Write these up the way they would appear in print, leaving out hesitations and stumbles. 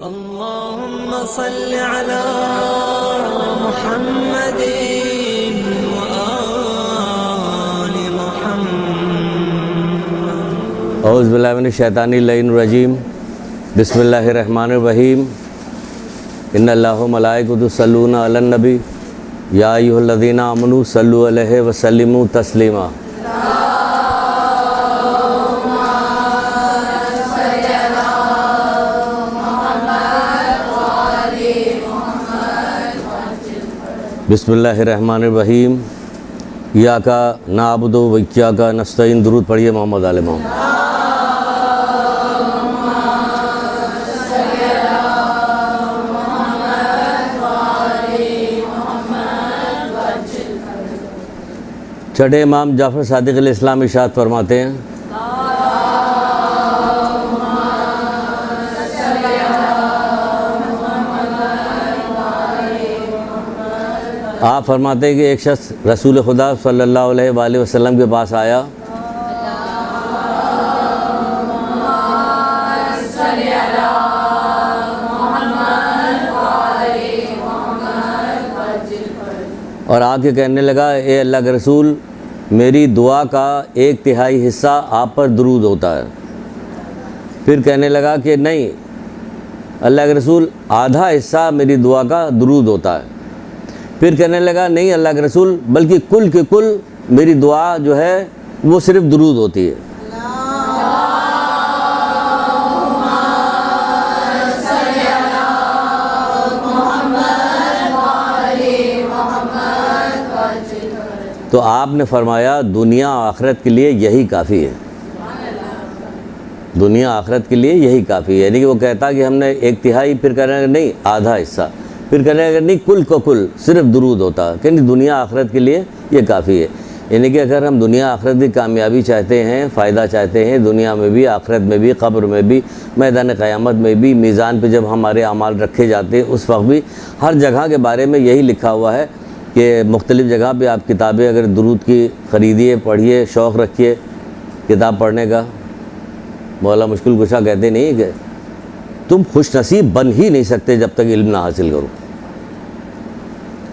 اللهم صل على محمد وآل محمد. اعوذ باللہ من الشیطان اللعین الرجیم. بسم اللہ الرحمن الرحیم. ان اللہ و ملائکۃ یصلون علی النبی یا ایھا الذین آمنوا صلوا علیہ وسلموا تسلیما. بسم اللہ الرحمن الرحیم. ایاک نعبد و ایاک نستعین. درود پڑھیے محمد آل محمد. چھٹے امام جعفر صادق علیہ السلام ارشاد فرماتے ہیں آپ فرماتے ہیں کہ ایک شخص رسول خدا صلی اللہ علیہ وآلہ وسلم کے پاس آیا اور آ کے کہنے لگا اے اللہ کے رسول میری دعا کا 1/3 حصہ آپ پر درود ہوتا ہے. پھر کہنے لگا کہ نہیں اللہ کے رسول آدھا حصہ میری دعا کا درود ہوتا ہے. پھر کہنے لگا نہیں اللہ کے رسول بلکہ کل کے کل میری دعا جو ہے وہ صرف درود ہوتی ہے. تو آپ نے فرمایا دنیا آخرت کے لیے یہی کافی ہے. دنیا آخرت کے لیے یہی کافی ہے. یعنی کہ وہ کہتا کہ ہم نے 1/3. پھر کہنے لگا نہیں آدھا حصہ. پھر کہنے لگا نہیں کل کو کل صرف درود ہوتا ہے. کہ دنیا آخرت کے لیے یہ کافی ہے. یعنی کہ اگر ہم دنیا آخرت کی کامیابی چاہتے ہیں، فائدہ چاہتے ہیں، دنیا میں بھی، آخرت میں بھی، قبر میں بھی، میدان قیامت میں بھی، میزان پہ جب ہمارے اعمال رکھے جاتے ہیں اس وقت بھی ہر جگہ کے بارے میں یہی لکھا ہوا ہے کہ مختلف جگہ پہ آپ کتابیں اگر درود کی خریدیے، پڑھیے، شوق رکھیے کتاب پڑھنے کا. مولا مشکل کشا کہتے نہیں کہ تم خوش نصیب بن ہی نہیں سکتے جب تک علم نہ حاصل کرو.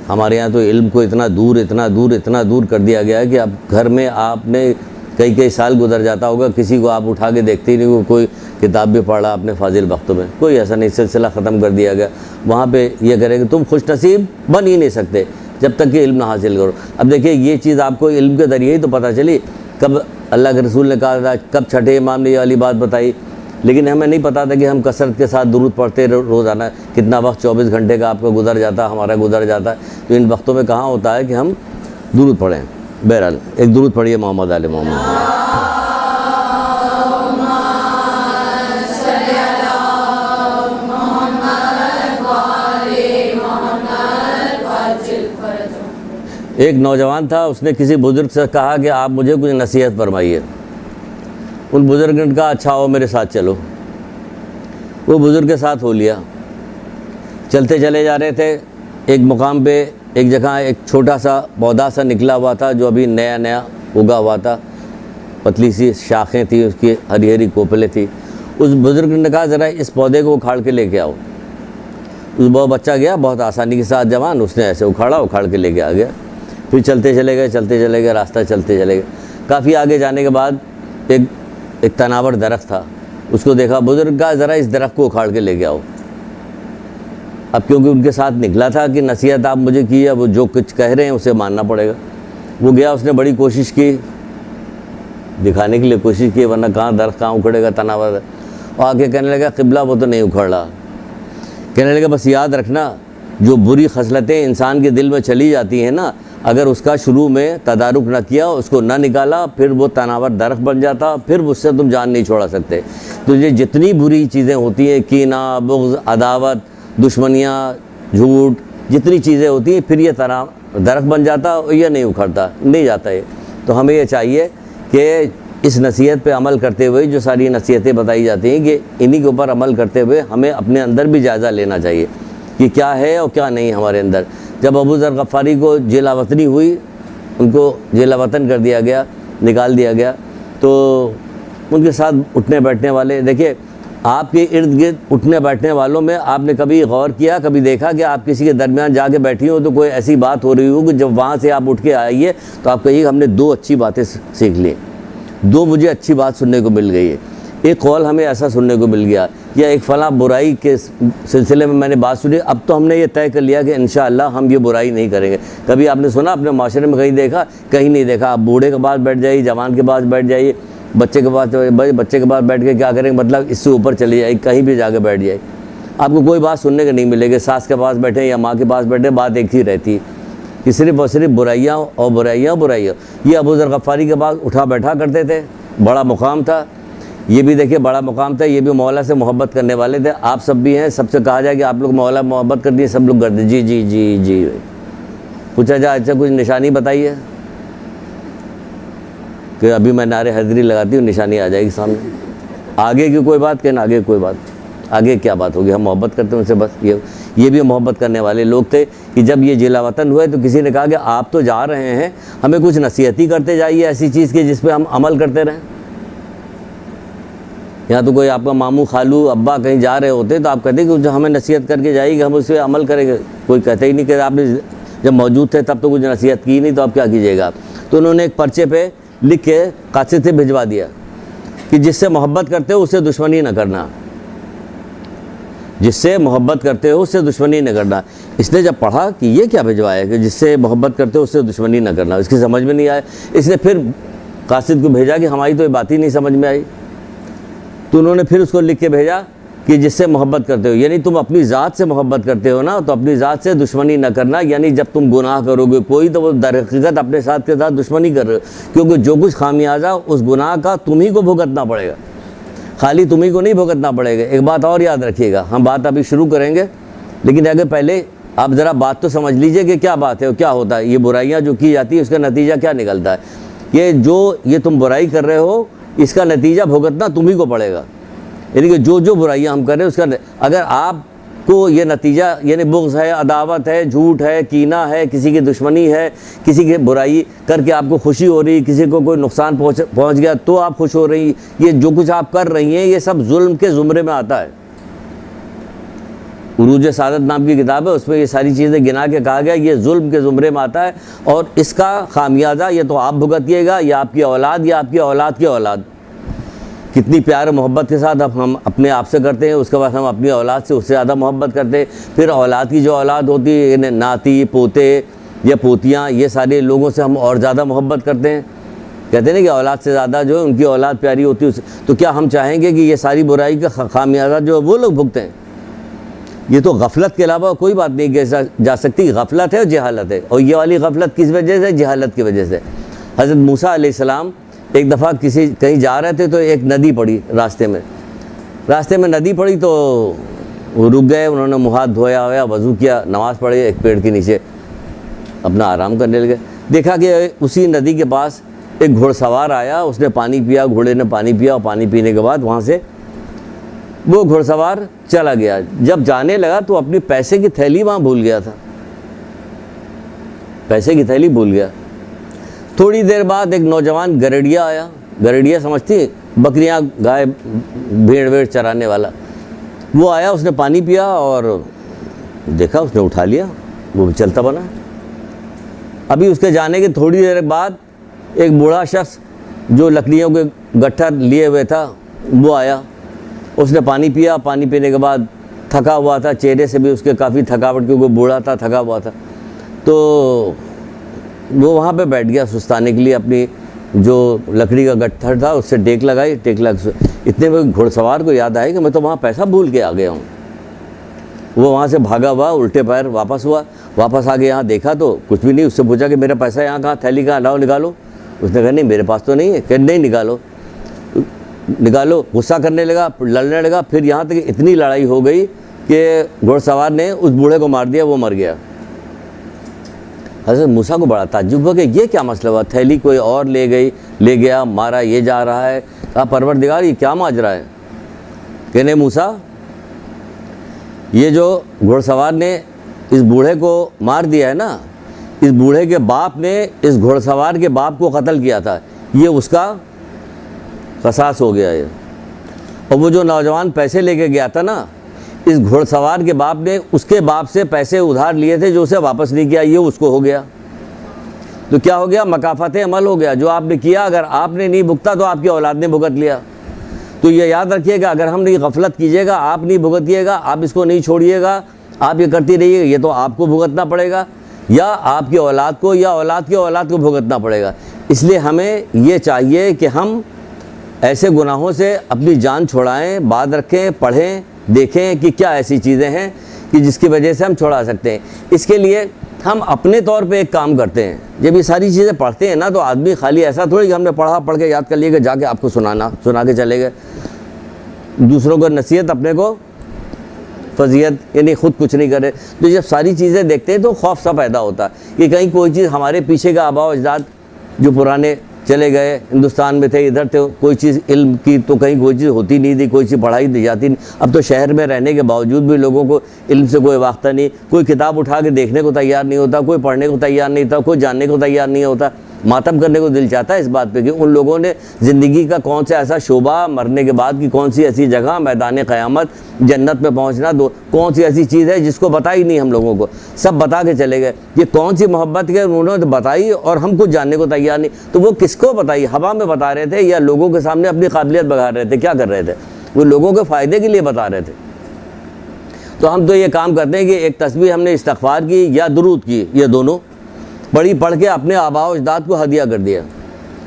ہمارے یہاں تو علم کو اتنا دور کر دیا گیا ہے کہ اب گھر میں آپ نے کئی سال گزر جاتا ہوگا کسی کو آپ اٹھا کے دیکھتے ہی نہیں. کوئی کتاب بھی پڑھا اپنے فاضل وقتوں میں، کوئی ایسا نہیں. سلسلہ ختم کر دیا گیا. وہاں پہ یہ کرے کہ تم خوش نصیب بن ہی نہیں سکتے جب تک کہ علم نہ حاصل کرو. اب دیکھیں یہ چیز آپ کو علم کے ذریعے ہی تو پتہ چلی. کب اللہ کے رسول نے کہا تھا، کب چھٹے امام نے یہ والی بات بتائی. لیکن ہمیں نہیں پتا تھا کہ ہم کثرت کے ساتھ درود پڑھتے روزانہ. کتنا وقت 24 گھنٹے کا آپ کا گزر جاتا ہے، ہمارا گزر جاتا ہے. تو ان وقتوں میں کہاں ہوتا ہے کہ ہم درود پڑھیں. بہرحال ایک درود پڑھیے محمد آل محمد. ایک نوجوان تھا، اس نے کسی بزرگ سے کہا کہ آپ مجھے کچھ نصیحت فرمائیے. ان بزرگ نے کہا اچھا ہو میرے ساتھ چلو. وہ بزرگ کے ساتھ ہو لیا. چلتے چلے جا رہے تھے. ایک مقام پہ ایک جگہ ایک چھوٹا سا پودا سا نکلا ہوا تھا جو ابھی نیا اگا ہوا تھا. پتلی سی شاخیں تھیں اس کی، ہری ہری کوپلیں تھیں. اس بزرگ نے کہا ذرا اس پودے کو اکھاڑ کے لے کے آؤ. اس وہ بچہ گیا بہت آسانی کے ساتھ، جوان، اس نے ایسے اکھاڑ کے لے کے آ گیا. پھر چلتے چلے گئے راستہ چلتے چلے گئے. کافی آگے جانے کے بعد ایک تناور درخت تھا. اس کو دیکھا. بزرگ کا ذرا اس درخت کو اکھاڑ کے لے کے آؤ. اب کیونکہ ان کے ساتھ نکلا تھا کہ نصیحت آپ مجھے کی ہے، وہ جو کچھ کہہ رہے ہیں اسے ماننا پڑے گا. وہ گیا، اس نے بڑی کوشش کی، دکھانے کے لیے کوشش کی، ورنہ کہاں درخت کہاں اکھڑے گا، تناور. اور آگے کہنے لگا قبلہ وہ تو نہیں اکھڑ رہا. کہنے لگا بس یاد رکھنا جو بری خصلتیں انسان کے دل میں چلی جاتی ہیں نا، اگر اس کا شروع میں تدارک نہ کیا، اس کو نہ نکالا، پھر وہ تناور درخت بن جاتا، پھر اس سے تم جان نہیں چھوڑا سکتے. تو یہ جتنی بری چیزیں ہوتی ہیں، کینہ، بغض، عداوت، دشمنیاں، جھوٹ، جتنی چیزیں ہوتی ہیں، پھر یہ درخت بن جاتا، یہ نہیں اکھڑتا، نہیں جاتا یہ. تو ہمیں یہ چاہیے کہ اس نصیحت پہ عمل کرتے ہوئے جو ساری نصیحتیں بتائی جاتی ہیں کہ انہی کے اوپر عمل کرتے ہوئے ہمیں اپنے اندر بھی جائزہ لینا چاہیے کہ کیا ہے اور کیا نہیں ہمارے اندر. جب ابو ذر غفاری کو جیلہ وطنی ہوئی، ان کو جیلہ وطن کر دیا گیا، نکال دیا گیا، تو ان کے ساتھ اٹھنے بیٹھنے والے، دیکھیے آپ کے ارد گرد اٹھنے بیٹھنے والوں میں آپ نے کبھی غور کیا، کبھی دیکھا کہ آپ کسی کے درمیان جا کے بیٹھی ہو تو کوئی ایسی بات ہو رہی ہو کہ جب وہاں سے آپ اٹھ کے آئیے تو آپ کہیے ہم نے 2 اچھی باتیں سیکھ لی، 2 مجھے اچھی بات سننے کو مل گئی ہے، ایک قول ہمیں ایسا سننے کو مل گیا، یا ایک فلاں برائی کے سلسلے میں نے بات سنی، اب تو ہم نے یہ طے کر لیا کہ انشاءاللہ ہم یہ برائی نہیں کریں گے۔ کبھی آپ نے سنا اپنے معاشرے میں کہیں دیکھا؟ کہیں نہیں دیکھا۔ آپ بوڑھے کے پاس بیٹھ جائیے، جوان کے پاس بیٹھ جائیے، بچے کے پاس بیٹھ کے کیا کریں گے؟ مطلب اس سے اوپر چلے جائے، کہیں بھی جا کے بیٹھ جائے، آپ کو کوئی بات سننے کو نہیں ملے گی۔ ساس کے پاس بیٹھے یا ماں کے پاس بیٹھے، بات ایک ہی رہتی ہے کہ صرف اور صرف برائیاں اور برائیاں برائیاں۔ یہ ابو ذر غفاری کے پاس اٹھا بیٹھا کرتے تھے، بڑا مقام تھا، یہ بھی دیکھیے بڑا مقام تھا، یہ بھی مولا سے محبت کرنے والے تھے۔ آپ سب بھی ہیں، سب سے کہا جائے کہ آپ لوگ مولا محبت کر دیے، سب لوگ کر دیں جی جی جی جی۔ پوچھا جائے اچھا کچھ نشانی بتائیے کہ ابھی میں نعرے حیدری لگاتی ہوں، نشانی آ جائے گی سامنے۔ آگے کی کوئی بات کہنا، آگے کوئی بات، آگے کیا بات ہوگی؟ ہم محبت کرتے ہیں ان سے بس۔ یہ بھی محبت کرنے والے لوگ تھے کہ جب یہ جلا وطن ہوئے تو کسی نے کہا کہ آپ تو جا رہے ہیں، ہمیں کچھ نصیحتی کرتے جائیے ایسی چیز کی جس پہ ہم عمل کرتے رہیں۔ یہاں تو کوئی آپ کا ماموں خالو ابا کہیں جا رہے ہوتے تو آپ کہتے کہ ہمیں نصیحت کر کے جائیے کہ ہم اس پہ عمل کریں گے، کوئی کہتے ہی نہیں کہ آپ نے جب موجود تھے تب تو کچھ نصیحت کی نہیں، تو آپ کیا کیجیے گا؟ تو انہوں نے ایک پرچے پہ لکھ کے قاصد سے بھجوا دیا کہ جس سے محبت کرتے ہو اس سے دشمنی نہ کرنا، جس سے محبت کرتے ہو اس سے دشمنی نہ کرنا۔ اس نے جب پڑھا کہ یہ کیا بھجوایا کہ جس سے محبت کرتے ہو اس سے دشمنی نہ کرنا، اس کی سمجھ میں نہیں آیا۔ اس نے پھر قاصد کو بھیجا کہ ہماری تو یہ بات ہی نہیں سمجھ میں آئی، تو انہوں نے پھر اس کو لکھ کے بھیجا کہ جس سے محبت کرتے ہو، یعنی تم اپنی ذات سے محبت کرتے ہو نا، تو اپنی ذات سے دشمنی نہ کرنا، یعنی جب تم گناہ کرو گے کوئی تو وہ در حقیقت اپنے ساتھ کے ساتھ دشمنی کر رہے ہو، کیونکہ جو کچھ خامیازہ اس گناہ کا تم ہی کو بھگتنا پڑے گا، خالی تم ہی کو نہیں بھگتنا پڑے گا۔ ایک بات اور یاد رکھیے گا، ہم بات ابھی شروع کریں گے لیکن اگر پہلے آپ ذرا بات تو سمجھ لیجئے کہ کیا بات ہے اور کیا ہوتا ہے، یہ برائیاں جو کی جاتی ہے اس کا نتیجہ کیا نکلتا ہے۔ یہ تم برائی کر رہے ہو اس کا نتیجہ بھگتنا تم ہی کو پڑے گا، یعنی کہ جو برائیاں ہم کر رہے ہیں اس کا اگر آپ کو یہ نتیجہ یعنی بغض ہے، عداوت ہے، جھوٹ ہے، کینہ ہے، کسی کی دشمنی ہے، کسی کی برائی کر کے آپ کو خوشی ہو رہی، کسی کو کوئی نقصان پہنچ گیا تو آپ خوش ہو رہی، یہ جو کچھ آپ کر رہی ہیں یہ سب ظلم کے زمرے میں آتا ہے۔ عروج سعادت نام کی کتاب ہے، اس میں یہ ساری چیزیں گنا کے کہا گیا یہ ظلم کے زمرے میں آتا ہے، اور اس کا خامیازہ یہ تو آپ بھگتیے گا یا آپ کی اولاد یا آپ کی اولاد کی اولاد۔ کتنی پیار محبت کے ساتھ ہم اپنے آپ سے کرتے ہیں، اس کے بعد ہم اپنی اولاد سے اس سے زیادہ محبت کرتے ہیں، پھر اولاد کی جو اولاد ہوتی ہے یعنی ناتی پوتے یا پوتیاں، یہ سارے لوگوں سے ہم اور زیادہ محبت کرتے ہیں۔ کہتے ہیں نا کہ اولاد سے زیادہ جو ہے ان کی اولاد پیاری ہوتی ہے، تو کیا ہم چاہیں گے کہ یہ ساری برائی کا خامیازہ جو ہے وہ لوگ بھگتیں؟ یہ تو غفلت کے علاوہ کوئی بات نہیں کہ جا سکتی، غفلت ہے اور جہالت ہے، اور یہ والی غفلت کس وجہ سے؟ جہالت کی وجہ سے۔ حضرت موسیٰ علیہ السلام ایک دفعہ کہیں جا رہے تھے تو ایک ندی پڑی راستے میں ندی پڑی تو وہ رک گئے، انہوں نے منہ ہاتھ دھویا وضو کیا، نماز پڑھی، ایک پیڑ کے نیچے اپنا آرام کرنے لگے۔ دیکھا کہ اسی ندی کے پاس ایک گھوڑ سوار آیا، اس نے پانی پیا، گھوڑے نے پانی پیا، اور پانی پینے کے بعد وہاں سے وہ گھوڑ سوار چلا گیا۔ جب جانے لگا تو اپنی پیسے کی تھیلی وہاں بھول گیا تھا، پیسے کی تھیلی بھول گیا۔ تھوڑی دیر بعد ایک نوجوان گرڑیا آیا، گرڑیا سمجھتی بکریاں گائے بھیڑ ویڑ چرانے والا، وہ آیا، اس نے پانی پیا اور دیکھا، اس نے اٹھا لیا، وہ چلتا بنا۔ ابھی اس کے جانے کے تھوڑی دیر بعد ایک بوڑھا شخص جو لکڑیوں کے گٹھا لیے ہوئے تھا وہ آیا، اس نے پانی پیا، پانی پینے کے بعد تھکا ہوا تھا، چہرے سے بھی اس کے کافی تھکاوٹ، کیونکہ بوڑھا تھا، تھکا ہوا تھا، تو وہ وہاں پہ بیٹھ گیا سستانے کے لیے، اپنی جو لکڑی کا گٹھا تھا اس سے ٹیک لگائی، اتنے میں گھوڑ سوار کو یاد آیا کہ میں تو وہاں پیسہ بھول کے آ گیا ہوں۔ وہ وہاں سے بھاگا ہوا الٹے پیر واپس ہوا، واپس آ کے یہاں دیکھا تو کچھ بھی نہیں۔ اس سے پوچھا کہ میرا پیسہ یہاں کہاں، تھیلی کہاں، لاؤ نکالو۔ اس نے کہا نہیں میرے پاس تو نہیں ہے، کہ نہیں نکالو۔ غصہ کرنے لگا، لڑنے لگا، پھر یہاں تک اتنی لڑائی ہو گئی کہ گھوڑ سوار نے اس بوڑھے کو مار دیا، وہ مر گیا۔ حضرت موسیٰ کو بڑا تعجب ہوا کہ یہ کیا مسئلہ ہوا، تھیلی کوئی اور لے گیا، مارا یہ جا رہا ہے، کہا پروردگار یہ کیا ماجرا ہے؟ کہنے موسیٰ یہ جو گھوڑ سوار نے اس بوڑھے کو مار دیا ہے نا، اس بوڑھے کے باپ نے اس گھوڑ سوار کے باپ کو قتل کیا تھا، یہ اس کا قصاص ہو گیا ہے۔ اور وہ جو نوجوان پیسے لے کے گیا تھا نا، اس گھوڑ سوار کے باپ نے اس کے باپ سے پیسے ادھار لیے تھے جو اسے واپس نہیں کیا، یہ اس کو ہو گیا۔ تو کیا ہو گیا؟ مکافات عمل ہو گیا۔ جو آپ نے کیا اگر آپ نے نہیں بھگتا تو آپ کی اولاد نے بھگت لیا۔ تو یہ یاد رکھیے گا، اگر ہم نہیں غفلت کیجیے گا، آپ نہیں بھگتیے گا، آپ اس کو نہیں چھوڑیے گا، آپ یہ کرتی رہیے گا، یہ تو آپ کو بھگتنا پڑے گا یا آپ کی اولاد کو یا اولاد کی اولاد کو بھگتنا پڑے گا۔ اس لیے ہمیں یہ چاہیے کہ ہم ایسے گناہوں سے اپنی جان چھڑائیں، بات رکھیں، پڑھیں، دیکھیں کہ کیا ایسی چیزیں ہیں کہ جس کی وجہ سے ہم چھڑا سکتے ہیں۔ اس کے لیے ہم اپنے طور پہ ایک کام کرتے ہیں، جب یہ ساری چیزیں پڑھتے ہیں نا تو آدمی خالی ایسا تھوڑی کہ ہم نے پڑھ کے یاد کر لیے کہ جا کے آپ کو سنا کے چلے گئے۔ دوسروں کو نصیحت، اپنے کو فضیحت، یعنی خود کچھ نہیں کرے۔ تو جب ساری چیزیں دیکھتے ہیں تو خوف سا پیدا ہوتا ہے کہ کہیں کوئی چیز ہمارے پیچھے کا آباء و اجداد جو پرانے چلے گئے، ہندوستان میں تھے، ادھر تھے، کوئی چیز علم کی تو کہیں کوئی چیز ہوتی نہیں تھی، کوئی چیز پڑھائی دی جاتی نہیں۔ اب تو شہر میں رہنے کے باوجود بھی لوگوں کو علم سے کوئی واسطہ نہیں، کوئی کتاب اٹھا کے دیکھنے کو تیار نہیں ہوتا، کوئی پڑھنے کو تیار نہیں تھا، کوئی جاننے کو تیار نہیں ہوتا۔ ماتم کرنے کو دل چاہتا ہے اس بات پہ کہ ان لوگوں نے زندگی کا کون سا ایسا شعبہ، مرنے کے بعد کی کون سی ایسی جگہ، میدان قیامت، جنت میں پہنچنا، کون سی ایسی چیز ہے جس کو بتائی نہیں ہم لوگوں کو، سب بتا کے چلے گئے۔ یہ کون سی محبت ہے انہوں نے بتائی اور ہم کچھ جاننے کو تیار نہیں۔ تو وہ کس کو بتائی؟ ہوا میں بتا رہے تھے یا لوگوں کے سامنے اپنی قابلیت بگا رہے تھے؟ کیا کر رہے تھے؟ وہ لوگوں کے فائدے کے لیے بتا رہے تھے۔ تو ہم تو یہ کام کرتے ہیں کہ ایک تسبیح ہم نے استغفار کی یا درود کی، یہ دونوں پڑھ کے اپنے آباء و اجداد کو ہدیہ کر دیا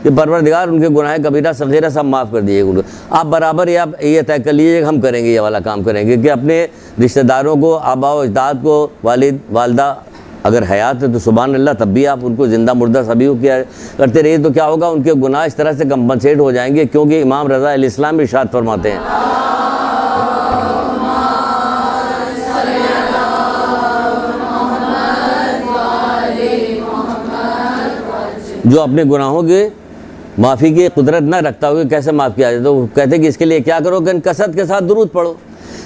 کہ پروردگار ان کے گناہ کبیرہ صغیرہ سب معاف کر دیے گا۔ آپ برابر یہ طے کر لیجیے کہ ہم کریں گے، یہ والا کام کریں گے کہ اپنے رشتہ داروں کو، آباء و اجداد کو، والد والدہ اگر حیات ہے تو سبحان اللہ، تب بھی آپ ان کو زندہ مردہ سبھی کو کیا کرتے رہیے، تو کیا ہوگا؟ ان کے گناہ اس طرح سے کمپنسیٹ ہو جائیں گے، کیونکہ امام رضا علیہ السلام ارشاد فرماتے ہیں جو اپنے گناہوں کی معافی کی قدرت نہ رکھتا ہو کہ کیسے معاف کیا جائے، تو وہ کہتے ہیں کہ اس کے لیے کیا کرو کہ کثرت کے ساتھ درود پڑھو۔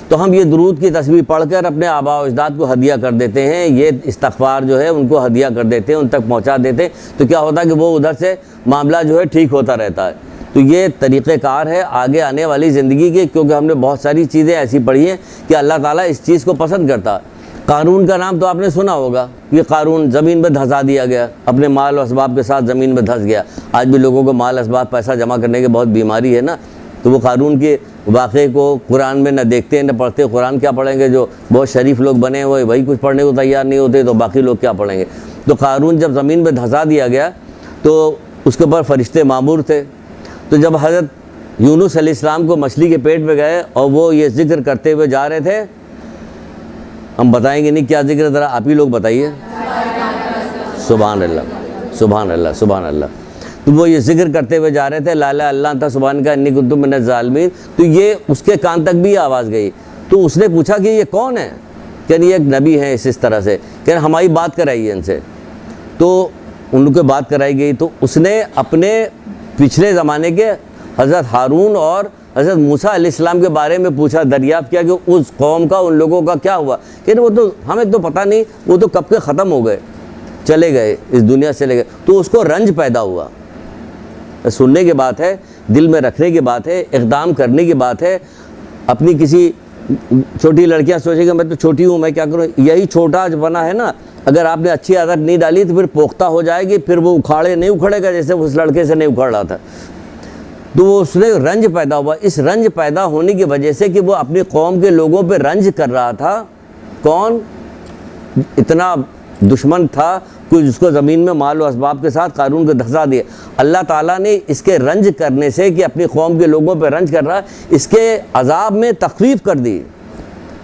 تو ہم یہ درود کی تسبیح پڑھ کر اپنے آباء و اجداد کو ہدیہ کر دیتے ہیں، یہ استغفار جو ہے ان کو ہدیہ کر دیتے ہیں، ان تک پہنچا دیتے ہیں، تو کیا ہوتا ہے کہ وہ ادھر سے معاملہ جو ہے ٹھیک ہوتا رہتا ہے۔ تو یہ طریقہ کار ہے آگے آنے والی زندگی کے، کیونکہ ہم نے بہت ساری چیزیں ایسی پڑھی ہیں کہ اللہ تعالیٰ اس چیز کو پسند کرتا ہے۔ قارون کا نام تو آپ نے سنا ہوگا، یہ قارون زمین میں دھسا دیا گیا، اپنے مال و اسباب کے ساتھ زمین میں دھس گیا۔ آج بھی لوگوں کو مال اسباب پیسہ جمع کرنے کی بہت بیماری ہے نا، تو وہ قارون کے واقعے کو قرآن میں نہ دیکھتے ہیں نہ پڑھتے۔ قرآن کیا پڑھیں گے؟ جو بہت شریف لوگ بنے ہوئے وہی کچھ پڑھنے کو تیار نہیں ہوتے، تو باقی لوگ کیا پڑھیں گے؟ تو قارون جب زمین میں دھسا دیا گیا تو اس کے اوپر فرشتے مامور تھے۔ تو جب حضرت یونس علیہ السلام کو مچھلی کے پیٹ میں گئے اور وہ یہ ذکر کرتے ہوئے جا رہے تھے، ہم بتائیں گے نہیں کیا ذکر ہے، ذرا آپ ہی لوگ بتائیے۔ سبحان اللہ، سبحان اللہ، سبحان اللہ۔ تو وہ یہ ذکر کرتے ہوئے جا رہے تھے، لا الہ الا اللہ انت سبحانک انی کنت من الظالمین، تو یہ اس کے کان تک بھی آواز گئی۔ تو اس نے پوچھا کہ یہ کون ہے؟ کہ یہ ایک نبی ہے اس طرح سے، کہ ہماری بات کرائیے ان سے۔ تو ان لوگ کو بات کرائی گئی، تو اس نے اپنے پچھلے زمانے کے حضرت ہارون اور حضرت موسیٰ علیہ السلام کے بارے میں پوچھا، دریافت کیا کہ اس قوم کا، ان لوگوں کا کیا ہوا، کہ وہ تو ہمیں تو پتہ نہیں، وہ تو کب کے ختم ہو گئے، چلے گئے، اس دنیا سے چلے گئے۔ تو اس کو رنج پیدا ہوا۔ سننے کی بات ہے، دل میں رکھنے کی بات ہے، اقدام کرنے کی بات ہے۔ اپنی کسی چھوٹی لڑکیاں سوچیں کہ میں تو چھوٹی ہوں، میں کیا کروں، یہی چھوٹا جو بنا ہے نا، اگر آپ نے اچھی عادت نہیں ڈالی تو پھر پختہ ہو جائے گی، پھر وہ نہیں اکھڑے گا جیسے اس لڑکے سے نہیں اکھڑ رہا تھا۔ تو وہ اس میں رنج پیدا ہوا۔ اس رنج پیدا ہونے کی وجہ سے کہ وہ اپنی قوم کے لوگوں پہ رنج کر رہا تھا، کون اتنا دشمن تھا کوئی جس کو زمین میں مال و اسباب کے ساتھ قارون کو دھسا دیا۔ اللہ تعالیٰ نے اس کے رنج کرنے سے کہ اپنی قوم کے لوگوں پہ رنج کر رہا ہے، اس کے عذاب میں تخفیف کر دی،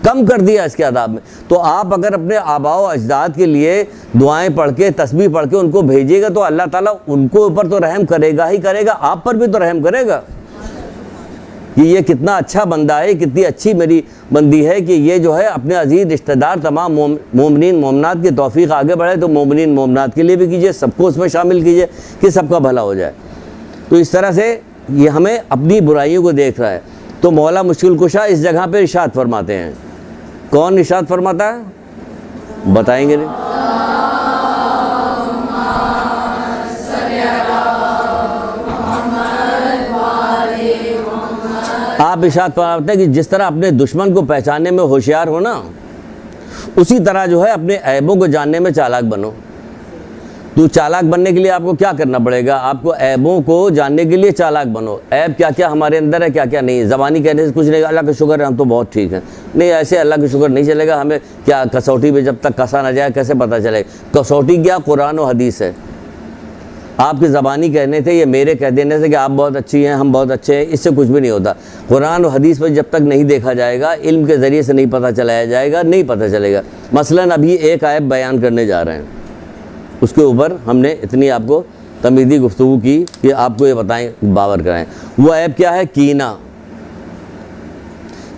کم کر دیا اس کے عذاب میں۔ تو آپ اگر اپنے آباء و اجداد کے لیے دعائیں پڑھ کے، تسبیح پڑھ کے ان کو بھیجیے گا تو اللہ تعالیٰ ان کو اوپر تو رحم کرے گا ہی کرے گا، آپ پر بھی تو رحم کرے گا کہ یہ کتنا اچھا بندہ ہے، کتنی اچھی میری بندی ہے کہ یہ جو ہے اپنے عزیز رشتہ دار تمام مومنین مومنات کی توفیق آگے بڑھے، تو مومنین مومنات کے لیے بھی کیجیے، سب کو اس میں شامل کیجیے کہ سب کا بھلا ہو جائے۔ تو اس طرح سے یہ ہمیں اپنی برائیوں کو دیکھ رہا ہے۔ تو مولا مشکل کشا اس جگہ پہ ارشاد فرماتے ہیں، کون ارشاد فرماتا ہے بتائیں گے نہیں؟ آپ ارشاد فرماتے ہیں کہ جس طرح اپنے دشمن کو پہچاننے میں ہوشیار ہو نا، اسی طرح جو ہے اپنے عیبوں کو جاننے میں چالاک بنو۔ تو چالاک بننے کے لیے آپ کو کیا کرنا پڑے گا؟ آپ کو عیبوں کو جاننے کے لیے چالاک بنو۔ عیب کیا کیا ہمارے اندر ہے، کیا کیا نہیں ہے۔ زبانی کہنے سے کچھ نہیں، اللہ کا شکر ہے ہم تو بہت ٹھیک ہیں، نہیں، ایسے اللہ کا شکر نہیں چلے گا۔ ہمیں کیا کسوٹی پہ جب تک کسا نہ جائے کیسے پتہ چلے گا؟ کسوٹی کیا؟ قرآن و حدیث ہے۔ آپ کی زبانی کہنے تھے، یہ میرے کہہ دینے سے کہ آپ بہت اچھی ہیں، ہم بہت اچھے ہیں، اس سے کچھ بھی نہیں ہوتا۔ قرآن و حدیث پہ جب تک نہیں دیکھا جائے گا، علم کے ذریعے سے نہیں پتہ چلایا جائے گا، نہیں پتہ چلے گا۔ مثلاً ابھی ایک عیب بیان کرنے جا رہے ہیں، اس کے اوپر ہم نے اتنی آپ کو تمہیدی گفتگو کی کہ آپ کو یہ بتائیں، باور کرائیں۔ وہ عیب کیا ہے؟ کینہ۔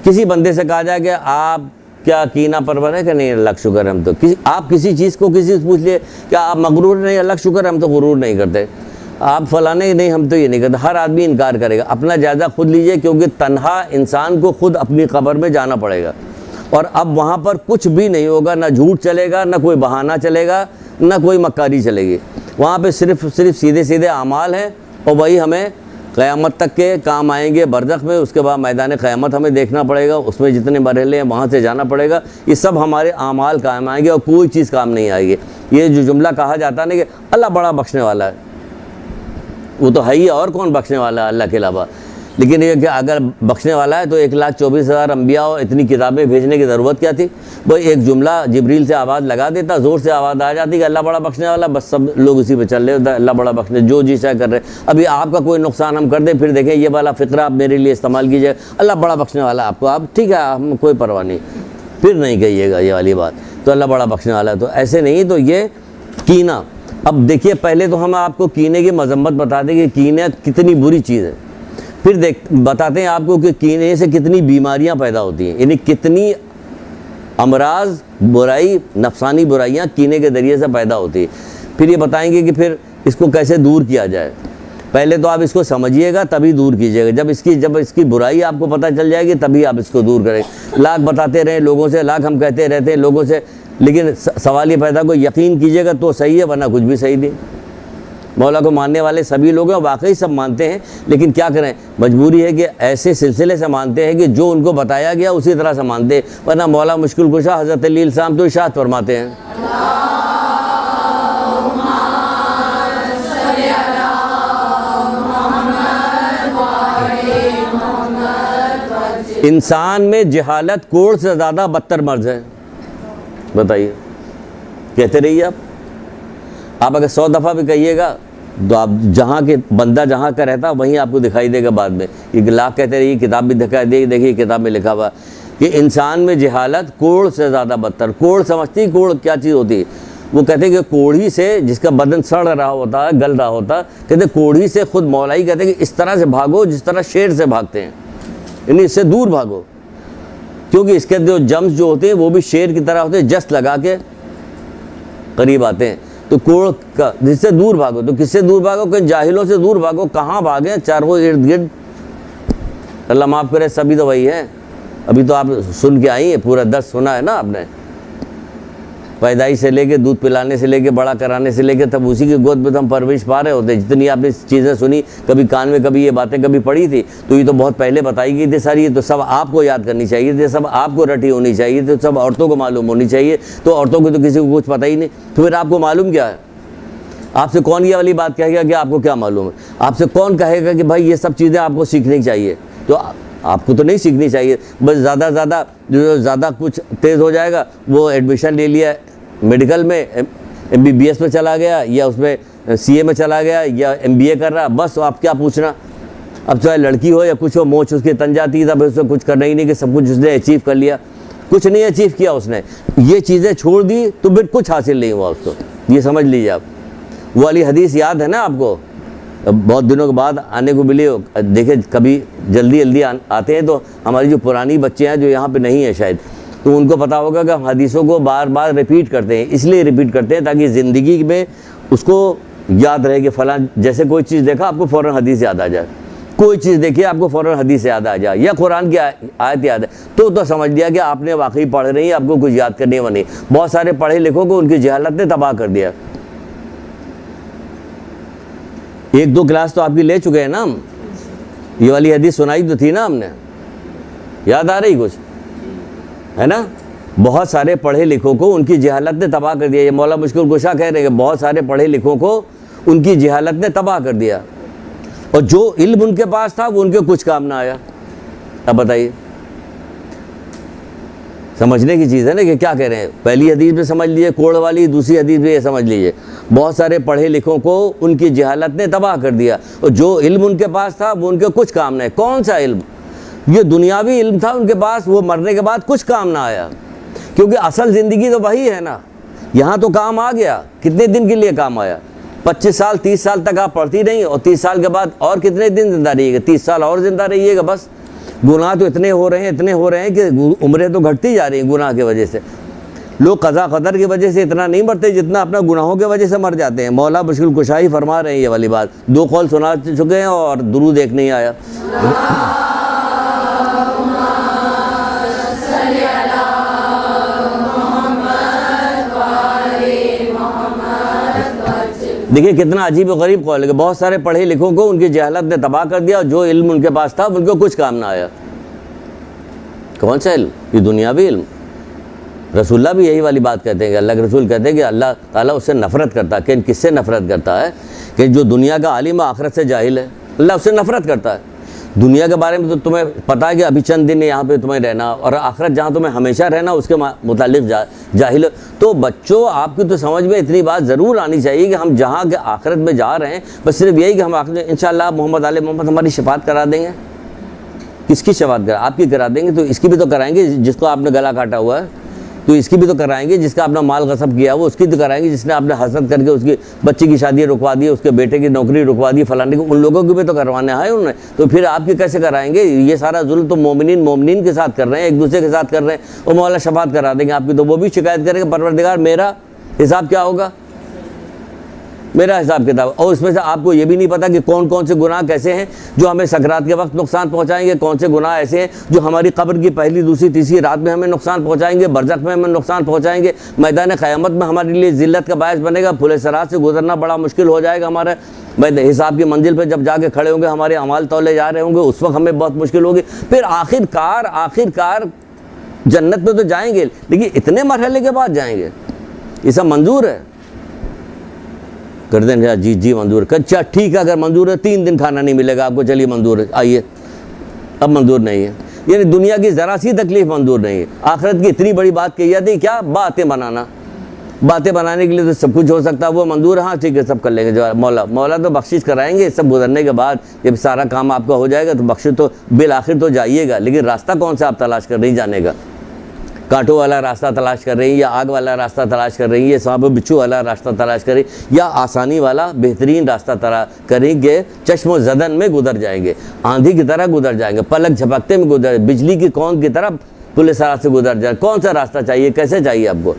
کسی بندے سے کہا جائے کہ آپ کیا کینہ پرور ہے کہ نہیں؟ اللہ کا شکر ہے ہم تو۔ آپ کسی چیز کو کسی سے پوچھ لیے کیا آپ مغرور نہیں؟ اللہ کا شکر ہے ہم تو غرور نہیں کرتے۔ آپ فلانے نہیں، ہم تو یہ نہیں کرتے۔ ہر آدمی انکار کرے گا۔ اپنا جائزہ خود لیجئے، کیونکہ تنہا انسان کو خود اپنی قبر میں جانا پڑے گا، اور اب وہاں پر کچھ بھی نہیں ہوگا، نہ جھوٹ چلے گا، نہ کوئی بہانہ چلے گا، نہ کوئی مکاری چلے گی۔ وہاں پہ صرف سیدھے سیدھے اعمال ہیں، اور وہی ہمیں قیامت تک کے کام آئیں گے برزخ میں۔ اس کے بعد میدان قیامت ہمیں دیکھنا پڑے گا، اس میں جتنے مرحلے ہیں وہاں سے جانا پڑے گا۔ یہ سب ہمارے اعمال کام آئیں گے، اور کوئی چیز کام نہیں آئے گی۔ یہ جو جملہ کہا جاتا ہے نا کہ اللہ بڑا بخشنے والا ہے، وہ تو ہے ہی، اور کون بخشنے والا ہے اللہ کے علاوہ؟ لیکن یہ کہ اگر بخشنے والا ہے تو 1,24,000 انبیاء اور اتنی کتابیں بھیجنے کی ضرورت کیا تھی؟ وہ ایک جملہ جبریل سے آواز لگا دیتا، زور سے آواز آ جاتی کہ اللہ بڑا بخشنے والا، بس سب لوگ اسی پہ چل رہے ہوتا ہے، اللہ بڑا بخشنے، جو جی چاہے کر رہے۔ ابھی آپ کا کوئی نقصان ہم کر دیں، پھر دیکھیں یہ والا فقرہ آپ میرے لیے استعمال کیجیے، اللہ بڑا بخشنے والا آپ کو، آپ ٹھیک ہے، ہم کوئی پرواہ نہیں، پھر نہیں کہیے گا یہ والی بات، تو اللہ بڑا بخشنے والا ہے، تو ایسے نہیں۔ تو یہ کینہ۔ اب دیکھیے، پہلے تو ہم آپ کو کینے کی مذمت بتا دیں کہ کینہ کتنی بری چیز ہے، پھر بتاتے ہیں آپ کو کہ کینے سے کتنی بیماریاں پیدا ہوتی ہیں، یعنی کتنی امراض، برائی، نفسانی برائیاں کینے کے ذریعے سے پیدا ہوتی ہیں۔ پھر یہ بتائیں گے کہ پھر اس کو کیسے دور کیا جائے۔ پہلے تو آپ اس کو سمجھیے گا، تبھی دور کیجیے گا۔ جب اس کی برائی آپ کو پتہ چل جائے گی، تبھی آپ اس کو دور کریں۔ لاکھ بتاتے رہیں لوگوں سے، لاکھ ہم کہتے رہتے ہیں لوگوں سے، لیکن سوال یہ پیدا کو یقین کیجیے گا تو صحیح ہے، ورنہ کچھ بھی صحیح نہیں۔ مولا کو ماننے والے سبھی لوگ ہیں، واقعی سب مانتے ہیں، لیکن کیا کریں، مجبوری ہے کہ ایسے سلسلے سے مانتے ہیں کہ جو ان کو بتایا گیا اسی طرح سے مانتے ہیں، ورنہ مولا مشکل کشا حضرت علی السلام تو ارشاد فرماتے ہیں، انسان میں جہالت کوڑ سے زیادہ بدتر مرض ہے۔ بتائیے، کہتے رہیے آپ اگر 100 دفعہ بھی کہیے گا تو آپ جہاں کے بندہ جہاں کا رہتا وہیں آپ کو دکھائی دے گا بعد میں۔ یہ لاکھ کہتے رہیے، کتاب بھی دکھائی دے گی، دیکھیے کتاب میں لکھا ہوا کہ انسان میں جہالت کوڑ سے زیادہ بدتر۔ کوڑ سمجھتی کوڑ کیا چیز ہوتی ہے؟ وہ کہتے ہیں کہ کوڑھی سے، جس کا بدن سڑ رہا ہوتا ہے، گل رہا ہوتا ہے، کہتے کوڑھی سے خود مولا ہی کہتے ہیں کہ اس طرح سے بھاگو جس طرح شیر سے بھاگتے ہیں، یعنی اس سے دور بھاگو، کیونکہ اس کے جو جمز جو ہوتے ہیں وہ بھی شیر کی طرح ہوتے ہیں، جست لگا کے قریب آتے ہیں۔ تو کوڑ کا جس سے دور بھاگو، تو کس سے دور بھاگو؟ کہ جاہلوں سے دور بھاگو۔ کہاں بھاگیں؟ چاروں ارد گرد، اللہ معاف کرے، سبھی تو وہی ہے۔ ابھی تو آپ سن کے آئی ہیں، پورا درس سنا ہے نا آپ نے، پیدائش سے لے کے دودھ پلانے سے لے کے بڑا کرانے سے لے کے، تب اسی کی گود میں تو ہم پرورش پا رہے ہوتے۔ جتنی آپ نے چیزیں سنی، کبھی کان میں کبھی یہ باتیں کبھی پڑھی تھی، تو یہ تو بہت پہلے بتائی گئی تھی ساری، تو سب آپ کو یاد کرنی چاہیے تھی، سب آپ کو رٹی ہونی چاہیے تھی، سب عورتوں کو معلوم ہونی چاہیے، تو عورتوں کو تو کسی کو کچھ پتہ ہی نہیں، تو پھر آپ کو معلوم کیا ہے؟ آپ سے کون یہ والی بات کہے گا کہ آپ کو کیا معلوم ہے؟ آپ سے کون کہے گا کہ بھائی یہ سب چیزیں آپ کو سیکھنی چاہیے؟ تو آپ کو تو نہیں سیکھنی چاہیے، بس زیادہ زیادہ جو زیادہ کچھ تیز ہو جائے گا، وہ ایڈمیشن لے لیا میڈیکل میں، MBBS میں چلا گیا، یا اس میں CA میں چلا گیا، یا MBA کر رہا، بس آپ کیا پوچھنا؟ اب چاہے لڑکی ہو یا کچھ ہو، موچ اس کی تن جاتی تھا، اس میں کچھ کرنا ہی نہیں کہ سب کچھ اس نے اچیو کر لیا۔ کچھ نہیں اچیو کیا اس نے، یہ چیزیں چھوڑ دی تو پھر کچھ حاصل نہیں ہوا اس کو، یہ سمجھ لیجیے آپ۔ وہ والی حدیث یاد ہے نا آپ کو؟ بہت دنوں کے بعد آنے کو ملی ہو، دیکھیں کبھی جلدی آتے ہیں تو ہماری جو پرانی بچے ہیں جو یہاں پہ نہیں ہیں شاید، تو ان کو پتہ ہوگا کہ ہم حدیثوں کو بار بار ریپیٹ کرتے ہیں، اس لیے ریپیٹ کرتے ہیں تاکہ زندگی میں اس کو یاد رہے کہ فلاں، جیسے کوئی چیز دیکھا آپ کو فوراً حدیث یاد آ جائے، کوئی چیز دیکھیے آپ کو فوراً حدیث یاد آ جائے، یا قرآن کی آیت یاد ہے، تو سمجھ لیا کہ آپ نے واقعی پڑھ رہی ہیں، آپ کو کچھ یاد کرنے والی نہیں۔ بہت سارے پڑھے لکھوں کو ان کی جہالت نے تباہ کر دیا۔ 1-2 کلاس تو آپ کی لے چکے ہیں نا ہم، یہ والی حدیث سنائی تو تھی نا ہم نے، یاد آ رہی کچھ ہے نا؟ بہت سارے پڑھے لکھوں کو ان کی جہالت نے تباہ کر دیا. یہ مولا مشکل کشا کہہ رہے ہیں کہ بہت سارے پڑھے لکھوں کو ان کی جہالت نے تباہ کر دیا, اور جو علم ان کے پاس تھا وہ ان کے کچھ کام نہ آیا. اب بتائیے, سمجھنے کی چیز ہے نا کہ کیا کہہ رہے ہیں. پہلی حدیث میں سمجھ لیجیے کوڑ والی, دوسری حدیث میں یہ سمجھ لیجیے بہت سارے پڑھے لکھوں کو ان کی جہالت نے تباہ کر دیا, اور جو علم ان کے پاس تھا وہ ان کے کچھ کام نہ ہے. کون سا علم؟ یہ دنیاوی علم تھا ان کے پاس, وہ مرنے کے بعد کچھ کام نہ آیا, کیونکہ اصل زندگی تو وہی ہے نا. یہاں تو کام آ گیا, کتنے دن کے لیے کام آیا؟ 25 سال 30 سال تک آپ پڑھتی نہیں, اور 30 سال کے بعد اور کتنے دن زندہ رہیے گا؟ 30 سال اور زندہ رہیے گا. بس گناہ تو اتنے ہو رہے ہیں کہ عمریں تو گھٹتی جا رہی ہیں گناہ کی وجہ سے. لوگ قضا قدر کی وجہ سے اتنا نہیں مرتے جتنا اپنا گناہوں کی وجہ سے مر جاتے ہیں. مولا مشکل کشائی فرما رہے ہیں یہ والی بات. 2 قول سنا چکے ہیں اور درود ایک نہیں آیا. دیکھیے کتنا عجیب و غریب قول ہے کہ بہت سارے پڑھے لکھوں کو ان کی جہالت نے تباہ کر دیا, اور جو علم ان کے پاس تھا ان کو کچھ کام نہ آیا. کون سا علم؟ یہ دنیاوی علم. رسول اللہ بھی یہی والی بات کہتے ہیں کہ اللہ کے رسول کہتے ہیں کہ اللہ تعالیٰ اس سے نفرت کرتا ہے. کہ کس سے نفرت کرتا ہے؟ کہ جو دنیا کا عالم آخرت سے جاہل ہے, اللہ اس سے نفرت کرتا ہے. دنیا کے بارے میں تو تمہیں پتہ ہے کہ ابھی چند دن یہاں پہ تمہیں رہنا, اور آخرت جہاں تمہیں ہمیشہ رہنا اس کے متعلق جاہل. تو بچوں آپ کی تو سمجھ میں اتنی بات ضرور آنی چاہیے کہ ہم جہاں کے آخرت میں جا رہے ہیں بس صرف یہی کہ ہم آخرت انشاءاللہ محمد آل محمد ہماری شفاعت کرا دیں گے. کس کی شفاعت کرا؟ آپ کی کرا دیں گے. تو اس کی بھی تو کرائیں گے جس کو آپ نے گلا کاٹا ہوا ہے, تو اس کی بھی تو کرائیں گے. جس کا اپنا مال غصب کیا وہ اس کی تو کرائیں گے. جس نے اپنے حسد کر کے اس کی بچی کی شادی رکوا دی, اس کے بیٹے کی نوکری رکوا دی, فلانے کو, ان لوگوں کی بھی تو کروانے آئے انہوں نے. تو پھر آپ کی کیسے کرائیں گے؟ یہ سارا ظلم تو مومنین کے ساتھ کر رہے ہیں, ایک دوسرے کے ساتھ کر رہے ہیں. اور مولا شفاعت کرا دیں گے آپ کی. تو وہ بھی شکایت کریں گے پروردگار میرا حساب کیا ہوگا, میرا حساب کتاب. اور اس میں سے آپ کو یہ بھی نہیں پتا کہ کون کون سے گناہ کیسے ہیں جو ہمیں سکرات کے وقت نقصان پہنچائیں گے, کون سے گناہ ایسے ہیں جو ہماری قبر کی پہلی دوسری تیسری رات میں ہمیں نقصان پہنچائیں گے, برزخ میں ہمیں نقصان پہنچائیں گے, میدان قیامت میں ہمارے لیے ذلت کا باعث بنے گا, پھلے صراط سے گزرنا بڑا مشکل ہو جائے گا ہمارا. حساب کی منزل پہ جب جا کے کھڑے ہوں گے, ہمارے اعمال تولے جا رہے ہوں گے, اس وقت ہمیں بہت مشکل ہوگی. پھر آخر کار جنت میں تو جائیں گے, لیکن اتنے مرحلے کے بعد جائیں گے. یہ سب منظور ہے؟ کر دیں جی منظور ہے. اچھا ٹھیک ہے, اگر منظور ہے 3 دن کھانا نہیں ملے گا آپ کو, چلیے منظور ہے, آئیے. اب منظور نہیں ہے, یعنی دنیا کی ذرا سی تکلیف منظور نہیں ہے. آخرت کی اتنی بڑی بات کہی جاتی ہے, کیا باتیں بنانے کے لیے تو سب کچھ ہو سکتا ہے. وہ منظور ہے, ہاں ٹھیک ہے سب کر لیں گے. جو مولا تو بخشش کرائیں گے. سب گزرنے کے بعد جب سارا کام آپ کا ہو جائے گا تو بخشش تو بالآخر تو جائیے گا, لیکن راستہ کون سا آپ تلاش کر رہی جانے کا؟ کانٹوں والا راستہ تلاش کر رہی ہیں, یا آگ والا راستہ تلاش کر رہی ہیں, یا سانپ بچھو والا راستہ تلاش کر رہی ہیں, یا آسانی والا بہترین راستہ تلاش کریں گے؟ چشم و زدن میں گزر جائیں گے, آندھی کی طرح گزر جائیں گے, پلک جھپکتے میں گزر, بجلی کی کون کی طرح پل صراط سے گزر جائیں. کون سا راستہ چاہیے, کیسے چاہیے آپ کو؟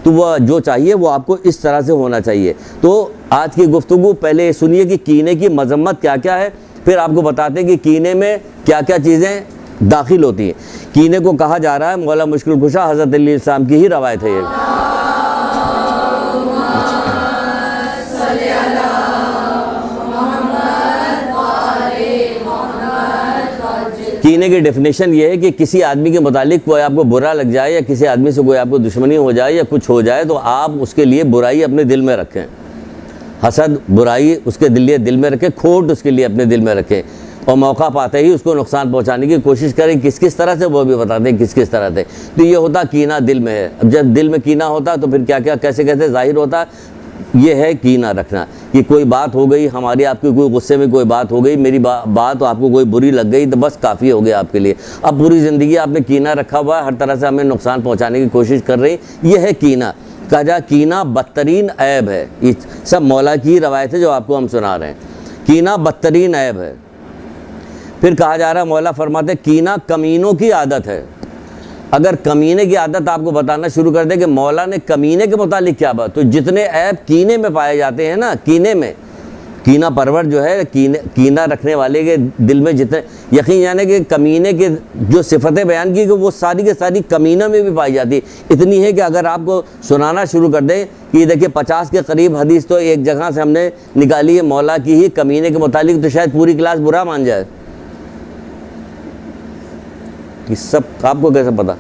تو وہ جو چاہیے وہ آپ کو اس طرح سے ہونا چاہیے. تو آج کی گفتگو پہلے سنیے کہ کینے کی مذمت کیا کیا ہے, پھر آپ کو بتاتے ہیں کہ کینے میں کیا کیا چیزیں داخل ہوتی ہیں. کینے کو کہا جا رہا ہے, مولا مشکل کشا حضرت علیہ السلام کی ہی روایت ہے یہ. کینے کی ڈیفینیشن یہ ہے کہ کسی آدمی کے متعلق کوئی آپ کو برا لگ جائے, یا کسی آدمی سے کوئی آپ کو دشمنی ہو جائے یا کچھ ہو جائے, تو آپ اس کے لیے برائی اپنے دل میں رکھیں. حسد, برائی اس کے دل میں رکھیں, کھوٹ اس کے لیے اپنے دل میں رکھیں, اور موقع پاتے ہی اس کو نقصان پہنچانے کی کوشش کریں. کس طرح سے وہ بھی بتاتے ہیں کس طرح سے. تو یہ ہوتا کینہ دل میں ہے. اب جب دل میں کینہ ہوتا تو پھر کیا کیسے ظاہر ہوتا. یہ ہے کینہ رکھنا. کہ کوئی بات ہو گئی ہماری, آپ کی کوئی غصے میں کوئی بات ہو گئی, میری بات آپ کو کوئی بری لگ گئی, تو بس کافی ہو گیا آپ کے لیے. اب پوری زندگی آپ نے کینہ رکھا ہوا ہے, ہر طرح سے ہمیں نقصان پہنچانے کی کوشش کر رہی. یہ ہے کینہ. کہا جا کینہ بدترین عیب ہے. یہ سب مولا کی روایت ہے جو آپ کو ہم سنا رہے ہیں. کینہ بدترین عیب ہے. پھر کہا جا رہا ہے, مولا فرماتے کینہ کمینوں کی عادت ہے. اگر کمینے کی عادت آپ کو بتانا شروع کر دے کہ مولا نے کمینے کے متعلق کیا بات, تو جتنے عیب کینے میں پائے جاتے ہیں نا, کینے میں, کینہ پرور جو ہے, کینہ رکھنے والے کے دل میں جتنے, یقین جانے کہ کمینے کے جو صفتیں بیان کی کہ وہ ساری کے ساری کمینہ میں بھی پائی جاتی ہے. اتنی ہے کہ اگر آپ کو سنانا شروع کر دیں کہ دیکھیں 50 کے قریب حدیث تو ایک جگہ سے ہم نے نکالی ہے مولا کی ہی کمینے کے متعلق, تو شاید پوری کلاس برا مان جائے. یہ سب آپ کو کیسے پتا؟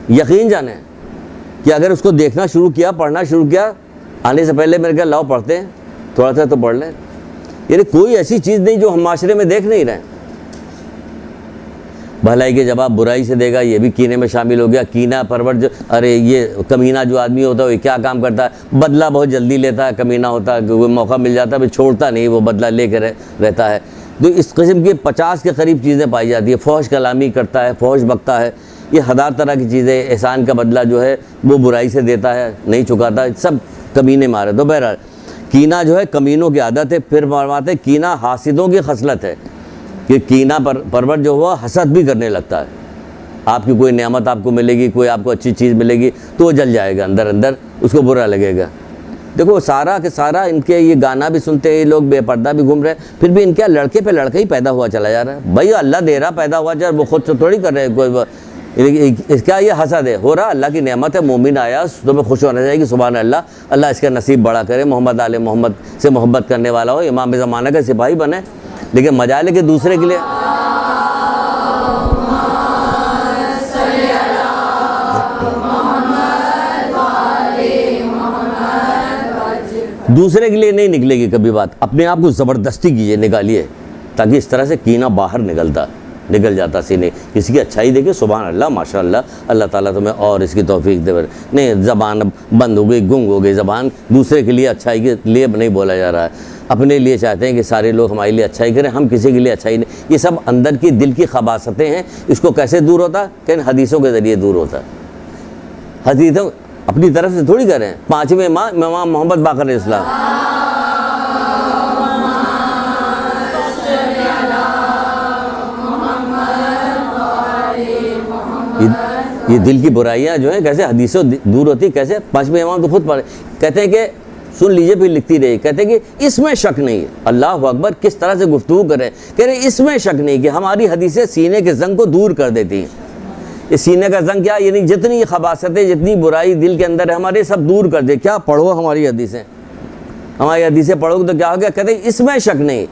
یقین جانے کہ اگر اس کو دیکھنا شروع کیا، پڑھنا شروع کیا، آنے سے پہلے میرے کہا لاؤ پڑھتے ہیں، تھوڑا سا تو پڑھ لیں. یعنی کوئی ایسی چیز نہیں جو ہم معاشرے میں دیکھ نہیں رہے ہیں. بھلائی کے جواب برائی سے دے گا، یہ بھی کینے میں شامل ہو گیا. کینہ پرور جو، ارے یہ کمینہ جو آدمی ہوتا ہے وہ کیا کام کرتا ہے، بدلہ بہت جلدی لیتا ہے، کمینہ ہوتا ہے، کوئی موقع مل جاتا ہے پھر چھوڑتا نہیں، وہ بدلہ لے کے رہتا ہے. تو اس قسم کی 50 کے قریب چیزیں پائی جاتی ہے. فحش کلامی کرتا ہے، فحش بکتا ہے، یہ ہزار طرح کی چیزیں. احسان کا بدلہ جو ہے وہ برائی سے دیتا ہے، نہیں چکاتا، سب کمینے مارے. تو بہرحال کینہ جو ہے کمینوں کی عادت ہے. پھر فرماتے کینہ حاسدوں کی خصلت ہے کہ کینہ پرور جو ہوا حسد بھی کرنے لگتا ہے. آپ کی کوئی نعمت آپ کو ملے گی، کوئی آپ کو اچھی چیز ملے گی تو وہ جل جائے گا اندر اندر، اس کو برا لگے گا. دیکھو سارا کے سارا ان کے یہ گانا بھی سنتے ہیں یہ لوگ، بے پردہ بھی گھوم رہے ہیں، پھر بھی ان کے لڑکے پہ لڑکا ہی پیدا ہوا چلا جا رہا ہے. بھائی اللہ دے رہا پیدا ہوا جا رہا، وہ خود سے تھوڑی کر رہے ہیں. کوئی اس کا یہ حسد ہے ہو رہا، اللہ کی نعمت ہے. مومن آیا تو میں خوش ہونا چاہیے کہ سبحان اللہ، اللہ اس کا نصیب بڑا کرے، محمد آل محمد سے محبت کرنے والا ہو، امام زمانہ کا سپاہی بنے. لیکن مجال ہے کہ دوسرے کے لیے نہیں نکلے گی کبھی بات. اپنے آپ کو زبردستی کیجئے، نکالیے، تاکہ اس طرح سے کینہ باہر نکل جاتا سینے. کسی کی اچھائی دیکھے سبحان اللہ ماشاء اللہ، اللہ تعالیٰ تمہیں اور اس کی توفیق دے. نہیں، زبان بند ہو گئی، گنگ ہو گئی زبان. دوسرے کے لیے اچھائی کے لیے نہیں بولا جا رہا ہے، اپنے لیے چاہتے ہیں کہ سارے لوگ ہمارے لیے اچھائی کریں، ہم کسی کے لیے اچھائی نہیں. یہ سب اندر کی دل کی خباثتیں ہیں. اس کو کیسے دور ہوتا؟ کہ حدیثوں کے ذریعے دور ہوتا ہے. حدیثوں اپنی طرف سے تھوڑی کریں. 5ویں امام محمد باقر علیہ السلام، یہ دل کی برائیاں جو ہیں کیسے حدیثوں دور ہوتی، کیسے 5ویں امام تو خود پڑھے کہتے ہیں کہ سن لیجئے، پھر لکھتی رہی، کہتے ہیں کہ اس میں شک نہیں ہے. اللہ اکبر، کس طرح سے گفتگو کریں. کہہ رہے اس میں شک نہیں کہ ہماری حدیثیں سینے کے زنگ کو دور کر دیتی ہیں. یہ سینے کا زنگ کیا؟ یعنی جتنی خباثتیں، جتنی برائی دل کے اندر ہے ہمارے، سب دور کر دے. کیا پڑھو ہماری حدیثیں، ہماری حدیثیں پڑھو گے تو کیا ہو گیا؟ کہتے ہیں اس میں شک نہیں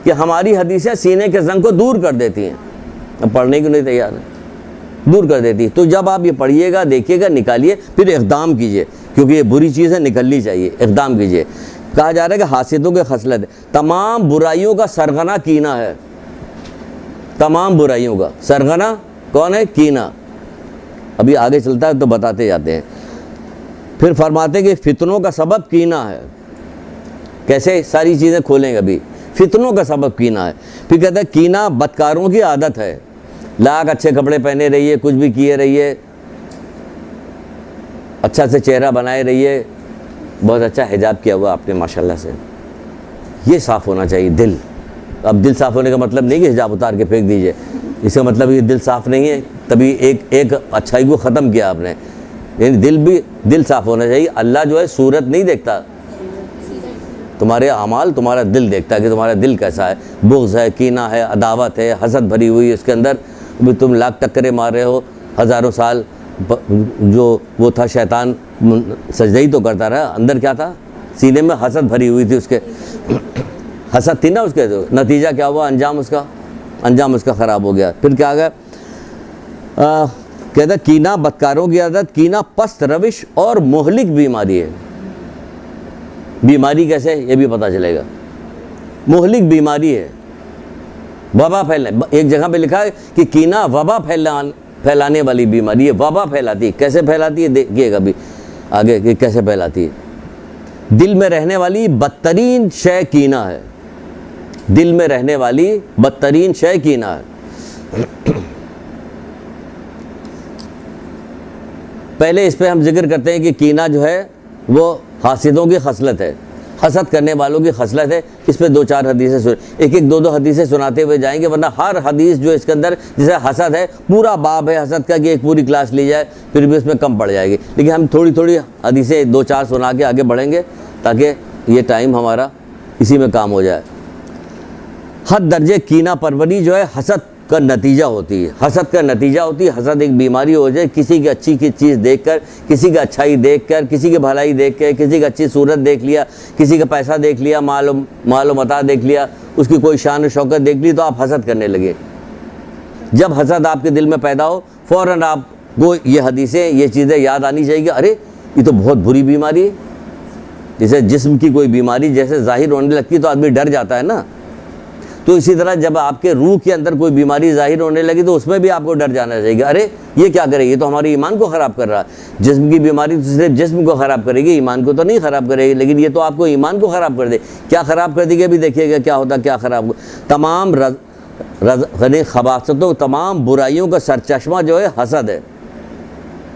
کہ ہماری حدیثیں سینے کے زنگ کو دور کر دیتی ہیں. اب پڑھنے کو نہیں تیار ہے، دور کر دیتی. تو جب آپ یہ پڑھیے گا، دیکھیے گا، نکالیے، پھر اقدام کیجئے، کیونکہ یہ بری چیز ہے، نکلنی چاہیے. اقدام کیجئے. کہا جا رہا ہے کہ حاسدوں کے خصلت ہے، تمام برائیوں کا سرغنہ کینہ ہے. تمام برائیوں کا سرغنہ کون ہے؟ کینہ. ابھی آگے چلتا ہے تو بتاتے جاتے ہیں. پھر فرماتے ہیں کہ فتنوں کا سبب کینہ ہے. کیسے؟ ساری چیزیں کھولیں گے ابھی. فتنوں کا سبب کینہ ہے. پھر کہتا ہے کینہ بدکاروں کی عادت ہے. لاکھ اچھے کپڑے پہنے رہیے، کچھ بھی کیے رہیے، اچھا سے چہرہ بنائے رہیے، بہت اچھا حجاب کیا ہوا آپ نے ماشاءاللہ سے. یہ صاف ہونا چاہیے دل. اب دل صاف ہونے کا مطلب نہیں کہ حجاب اتار کے پھینک دیجئے، اس کا مطلب یہ دل صاف نہیں ہے، تبھی ایک اچھائی کو ختم کیا آپ نے. یعنی دل صاف ہونا چاہیے. اللہ جو ہے صورت نہیں دیکھتا، تمہارے اعمال تمہارا دل دیکھتا ہے کہ تمہارا دل کیسا ہے. بغض ہے، کینہ ہے، عداوت ہے، حسد بھری ہوئی اس کے اندر. بھی تم لاکھ ٹکرے مار رہے ہو ہزاروں سال، جو وہ تھا شیطان سجدہ ہی تو کرتا رہا، اندر کیا تھا؟ سینے میں حسد بھری ہوئی تھی. اس کے حسد تھی نا اس کے، تو نتیجہ کیا ہوا؟ انجام اس کا خراب ہو گیا. پھر کیا گیا؟ کہتا کینہ بدکاروں کی عادت، کینہ پست روش اور مہلک بیماری ہے. بیماری کیسے؟ یہ بھی پتہ چلے گا. مہلک بیماری ہے، وبا پھیلنے. ایک جگہ پہ لکھا ہے کہ کینہ وبا پھیلانے والی بیماری ہے. وبا پھیلاتی ہے. کیسے پھیلاتی ہے دیکھیے گا بھی آگے کہ کیسے پھیلاتی ہے. دل میں رہنے والی بدترین شے کینہ ہے. دل میں رہنے والی بدترین شے کینہ ہے. پہلے اس پہ ہم ذکر کرتے ہیں کہ کینہ جو ہے وہ حاسدوں کی خصلت ہے، حسد کرنے والوں کی خصلت ہے. اس پہ 2-4 حدیثیں ایک 2 حدیثیں سناتے ہوئے جائیں گے، ورنہ ہر حدیث جو اس کے اندر جیسے حسد ہے، پورا باب ہے حسد کا کہ ایک پوری کلاس لی جائے پھر بھی اس میں کم پڑ جائے گی. لیکن ہم تھوڑی حدیثیں 2-4 سنا کے آگے بڑھیں گے تاکہ یہ ٹائم ہمارا اسی میں کام ہو جائے. حد درجے کینہ پروری جو ہے حسد کا نتیجہ ہوتی ہے. حسد کا نتیجہ ہوتی ہے. حسد ایک بیماری ہو جائے، کسی کی اچھی کی چیز دیکھ کر، کسی کا اچھائی دیکھ کر، کسی کی بھلائی دیکھ کے، کسی کا اچھی صورت دیکھ لیا، کسی کا پیسہ دیکھ لیا، مال و متاع دیکھ لیا، اس کی کوئی شان و شوکت دیکھ لی تو آپ حسد کرنے لگے. جب حسد آپ کے دل میں پیدا ہو فوراً آپ کو یہ حدیثیں یہ چیزیں یاد آنی چاہیے کہ ارے یہ تو بہت بری بیماری ہے. جیسے جسم کی کوئی بیماری جیسے ظاہر ہونے لگتی ہے تو آدمی ڈر جاتا ہے نا, تو اسی طرح جب آپ کے روح کے اندر کوئی بیماری ظاہر ہونے لگی تو اس میں بھی آپ کو ڈر جانا چاہیے. ارے یہ کیا کرے, یہ تو ہمارے ایمان کو خراب کر رہا ہے. جسم کی بیماری تو صرف جسم کو خراب کرے گی, ایمان کو تو نہیں خراب کرے گی, لیکن یہ تو آپ کو ایمان کو خراب کر دے. کیا خراب کر دے گی ابھی دیکھیے گا کیا ہوتا, کیا خراب. تمام خباثتوں, تمام برائیوں کا سرچشمہ جو ہے حسد ہے.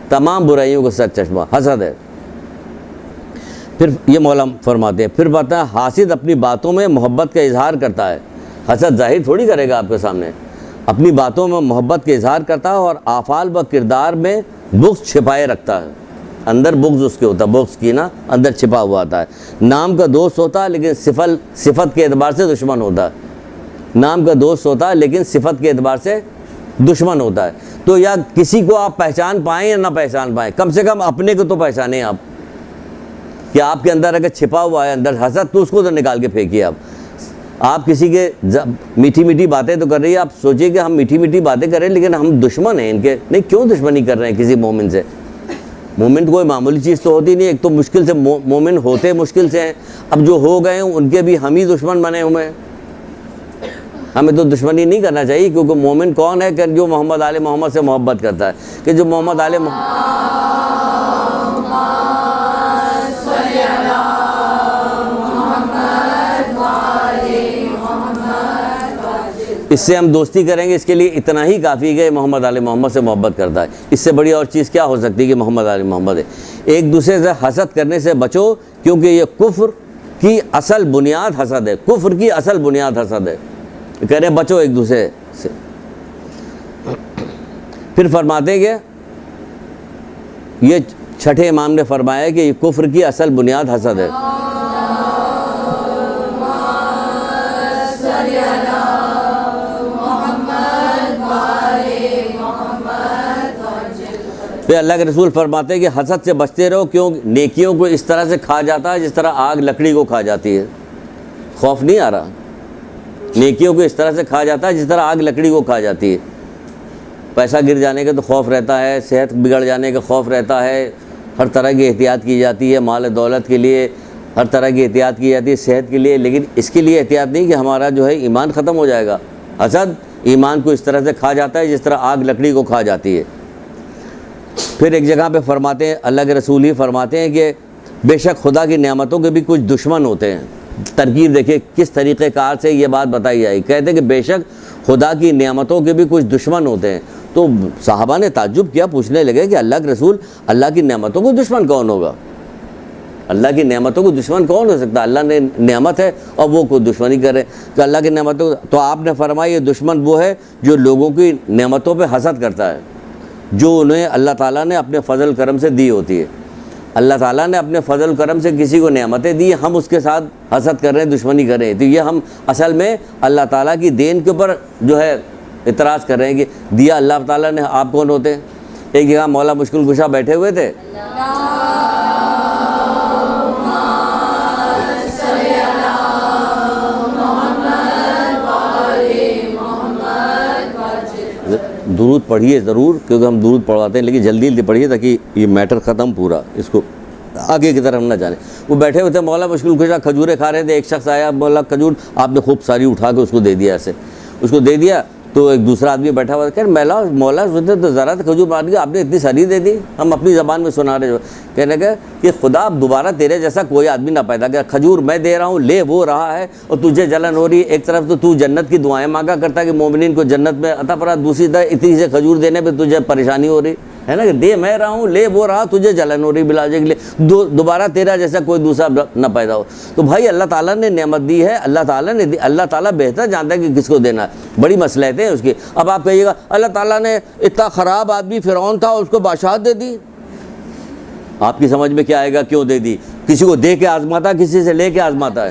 تمام برائیوں کا سرچشمہ حسد ہے. پھر یہ مولا فرماتے ہیں, پھر بتا ہے حاسد اپنی باتوں میں محبت کا اظہار کرتا ہے. حسد ظاہر تھوڑی کرے گا آپ کے سامنے, اپنی باتوں میں محبت کا اظہار کرتا ہے اور افعال و کردار میں بغض چھپائے رکھتا ہے. اندر بغض اس کے ہوتا ہے, بغض کی نا اندر چھپا ہوا آتا ہے. نام کا دوست ہوتا ہے لیکن صفت کے اعتبار سے دشمن ہوتا ہے. نام کا دوست ہوتا ہے لیکن صفت کے اعتبار سے دشمن ہوتا ہے. تو یا کسی کو آپ پہچان پائیں یا نہ پہچان پائیں, کم سے کم اپنے کو تو پہچانیں آپ, کہ آپ کے اندر اگر چھپا ہوا ہے اندر حسد تو اس کو تو نکال کے پھینکیے. آپ کسی کے میٹھی میٹھی باتیں تو کر رہی ہے, آپ سوچئے کہ ہم میٹھی میٹھی باتیں کر رہے ہیں لیکن ہم دشمن ہیں ان کے. نہیں, کیوں دشمنی کر رہے ہیں کسی مومن سے؟ مومن کوئی معمولی چیز تو ہوتی نہیں. ایک تو مشکل سے مومن ہوتے مشکل سے ہیں, اب جو ہو گئے ہیں ان کے بھی ہم ہی دشمن بنے ہوئے ہیں. ہمیں تو دشمنی نہیں کرنا چاہیے, کیونکہ مومن کون ہے کہ جو محمد آل محمد سے محبت کرتا ہے, کہ جو محمد آل اس سے ہم دوستی کریں گے, اس کے لیے اتنا ہی کافی کہ محمد آل محمد سے محبت کرتا ہے. اس سے بڑی اور چیز کیا ہو سکتی ہے کہ محمد آل محمد ہے. ایک دوسرے سے حسد کرنے سے بچو, کیونکہ یہ کفر کی اصل بنیاد حسد ہے. کفر کی اصل بنیاد حسد ہے. کہہ رہے بچو ایک دوسرے سے. پھر فرماتے ہیں کہ یہ چھٹے امام نے فرمایا کہ یہ کفر کی اصل بنیاد حسد ہے. پھر اللہ کے رسول فرماتے ہیں کہ حسد سے بچتے رہو, کیوں نیکیوں کو اس طرح سے کھا جاتا ہے جس طرح آگ لکڑی کو کھا جاتی ہے. خوف نہیں آ رہا؟ نیکیوں کو اس طرح سے کھا جاتا ہے جس طرح آگ لکڑی کو کھا جاتی ہے. پیسہ گر جانے کا تو خوف رہتا ہے, صحت بگڑ جانے کا خوف رہتا ہے, ہر طرح کی احتیاط کی جاتی ہے, مال دولت کے لیے ہر طرح کی احتیاط کی جاتی ہے, صحت کے لیے, لیکن اس کے لیے احتیاط نہیں کہ ہمارا جو ہے ایمان ختم ہو جائے گا. حسد ایمان کو اس طرح سے کھا جاتا ہے جس طرح آگ لکڑی کو کھا جاتی ہے. پھر ایک جگہ پہ فرماتے ہیں, اللہ کے رسول ہی فرماتے ہیں کہ بے شک خدا کی نعمتوں کے بھی کچھ دشمن ہوتے ہیں. ترکیب دیکھیں کس طریقہ کار سے یہ بات بتائی جائے. کہتے ہیں کہ بے شک خدا کی نعمتوں کے بھی کچھ دشمن ہوتے ہیں. تو صحابہ نے تعجب کیا, پوچھنے لگے کہ اللہ کے رسول, اللہ کی نعمتوں کو دشمن کون ہوگا؟ اللہ کی نعمتوں کو دشمن کون ہو سکتا؟ اللہ نے نعمت ہے اور وہ کوئی دشمنی کرے تو اللہ کی نعمتوں. تو آپ نے فرمایا یہ دشمن وہ ہے جو لوگوں کی نعمتوں پہ حسد کرتا ہے, جو انہیں اللہ تعالیٰ نے اپنے فضل کرم سے دی ہوتی ہے. اللہ تعالیٰ نے اپنے فضل کرم سے کسی کو نعمتیں دی, ہم اس کے ساتھ حسد کر رہے ہیں, دشمنی کر رہے ہیں. تو یہ ہم اصل میں اللہ تعالیٰ کی دین کے اوپر جو ہے اعتراض کر رہے ہیں کہ دیا اللہ تعالیٰ نے, آپ کون ہوتے ہیں؟ ایک جگہ مولا مشکل کشا بیٹھے ہوئے تھے, درود پڑھیے ضرور, کیونکہ ہم درود پڑھواتے ہیں, لیکن جلدی جلدی پڑھیے تاکہ یہ میٹر ختم پورا, اس کو آگے کی طرف نہ جانے. وہ بیٹھے ہوئے تھے, مولا مشکل کشا کھجوریں کھا رہے تھے. ایک شخص آیا, مولا کھجور آپ نے خوب ساری اٹھا کے اس کو دے دیا, ایسے اس کو دے دیا. تو ایک دوسرا آدمی بیٹھا ہوا کہ مولا سنتے تو ذرا کھجور مار دیا, آپ نے اتنی ساری دے دی, ہم اپنی زبان میں سنا رہے. کہنے کا کہ خدا دوبارہ تیرے جیسا کوئی آدمی نہ پیدا کر, کھجور میں دے رہا ہوں, لے وہ رہا ہے اور تجھے جلن ہو رہی ہے. ایک طرف تو جنت کی دعائیں مانگا کرتا ہے کہ مومنین کو جنت میں عطا فرما, دوسری طرف اتنی سے کھجور دینے پہ تجھے پریشانی ہو رہی ہے نا, کہ دے میں رہا ہوں, لے وہ رہا, تجھے جلن ہو رہی بلاجے کے لیے, دوبارہ تیرا جیسا کوئی دوسرا نہ پیدا ہو. تو بھائی اللہ تعالیٰ نے نعمت دی ہے, اللہ تعالیٰ نے دی, اللہ تعالیٰ بہتر جانتا ہے کہ کس کو دینا ہے. بڑی مصلحتیں ہیں اس کی. اب آپ کہیے گا اللہ تعالیٰ نے اتنا خراب آدمی فرعون تھا اس کو بادشاہت دے دی, آپ کی سمجھ میں کیا آئے گا کیوں دے دی؟ کسی کو دے کے آزماتا, کسی سے لے کے آزماتا ہے.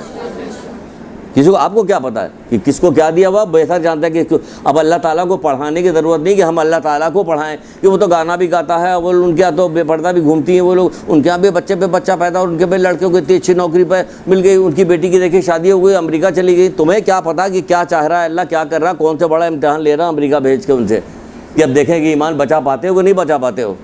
کسی کو، آپ کو کیا پتہ ہے کہ کس کو کیا دیا ہوا؟ بہتر جانتا ہے کہ اب اللہ تعالیٰ کو پڑھانے کی ضرورت نہیں کہ ہم اللہ تعالیٰ کو پڑھائیں، کہ وہ تو گانا بھی گاتا ہے، وہ ان کے یہاں تو بے پردہ بھی گھومتی ہیں وہ لوگ، ان کے یہاں بھی بچے پہ بچہ پیدا اور ان کے پہ لڑکیوں کو اتنی اچھی نوکری پہ مل گئی، ان کی بیٹی کی دیکھیے شادی ہو گئی، امریکہ چلی گئی۔ تمہیں کیا پتہ کہ کیا چاہ رہا ہے اللہ، کیا کر رہا ہے، کون سے بڑا امتحان لے رہا ہے امریکہ بھیج کے ان سے، کہ اب دیکھیں کہ ایمان بچا پاتے ہو کہ نہیں بچا پاتے ہو،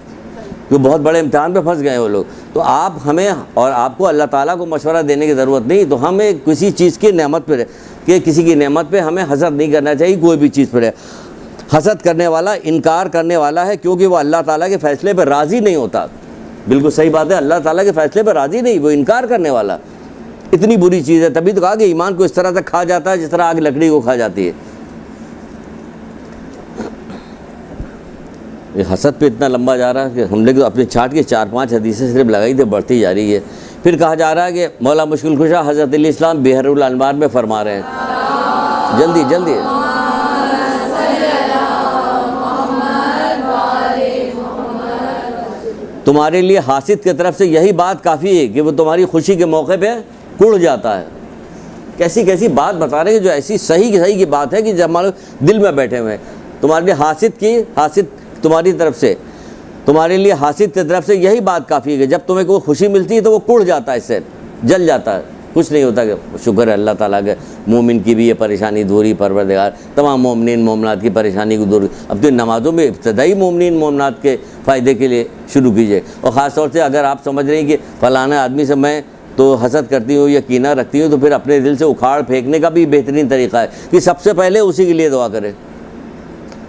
کہ بہت بڑے امتحان پہ پھنس گئے وہ لوگ۔ تو آپ ہمیں اور آپ کو اللہ تعالیٰ کو مشورہ دینے کی ضرورت نہیں، تو ہمیں کسی چیز کی نعمت پہ کہ کسی کی نعمت پہ ہمیں حسد نہیں کرنا چاہیے، کوئی بھی چیز پہ۔ حسد کرنے والا انکار کرنے والا ہے، کیونکہ وہ اللہ تعالیٰ کے فیصلے پہ راضی نہیں ہوتا۔ بالکل صحیح بات ہے، اللہ تعالیٰ کے فیصلے پہ راضی نہیں، وہ انکار کرنے والا اتنی بری چیز ہے۔ تبھی تو کہا کہ ایمان کو اس طرح سے کھا جاتا ہے جس طرح آگ لکڑی کو کھا جاتی ہے۔ یہ حسد پہ اتنا لمبا جا رہا ہے کہ ہم نے تو اپنے چارٹ کے 4-5 حدیثیں صرف لگائی تھی، بڑھتی جا رہی ہے۔ پھر کہا جا رہا ہے کہ مولا مشکل کشا حضرت علیہ السلام بحر الانوار میں فرما رہے ہیں، جلدی جلدی، تمہارے لیے حاسد کی طرف سے یہی بات کافی ہے کہ وہ تمہاری خوشی کے موقع پہ کڑ جاتا ہے۔ کیسی کیسی بات بتا رہے ہیں جو ایسی صحیح کی بات ہے کہ جب ہمارے دل میں بیٹھے ہوئے ہیں۔ تمہارے لیے حاسد تمہاری طرف سے، تمہارے لیے حاسد کی طرف سے یہی بات کافی ہے کہ جب تمہیں کوئی خوشی ملتی ہے تو وہ کڑ جاتا ہے، اس سے جل جاتا ہے، کچھ نہیں ہوتا۔ کہ شکر ہے اللہ تعالیٰ کے، مومن کی بھی یہ پریشانی دوری پروردگار تمام مومنین مومنات کی پریشانی کو دور۔ اب تو نمازوں میں ابتدائی مومنین مومنات کے فائدے کے لیے شروع کیجیے، اور خاص طور سے اگر آپ سمجھ رہے ہیں کہ فلانا آدمی سے میں تو حسد کرتی ہوں یا کینہ رکھتی ہوں، تو پھر اپنے دل سے اکھاڑ پھینکنے کا بھی بہترین طریقہ ہے کہ سب سے پہلے اسی کے لیے دعا کریں۔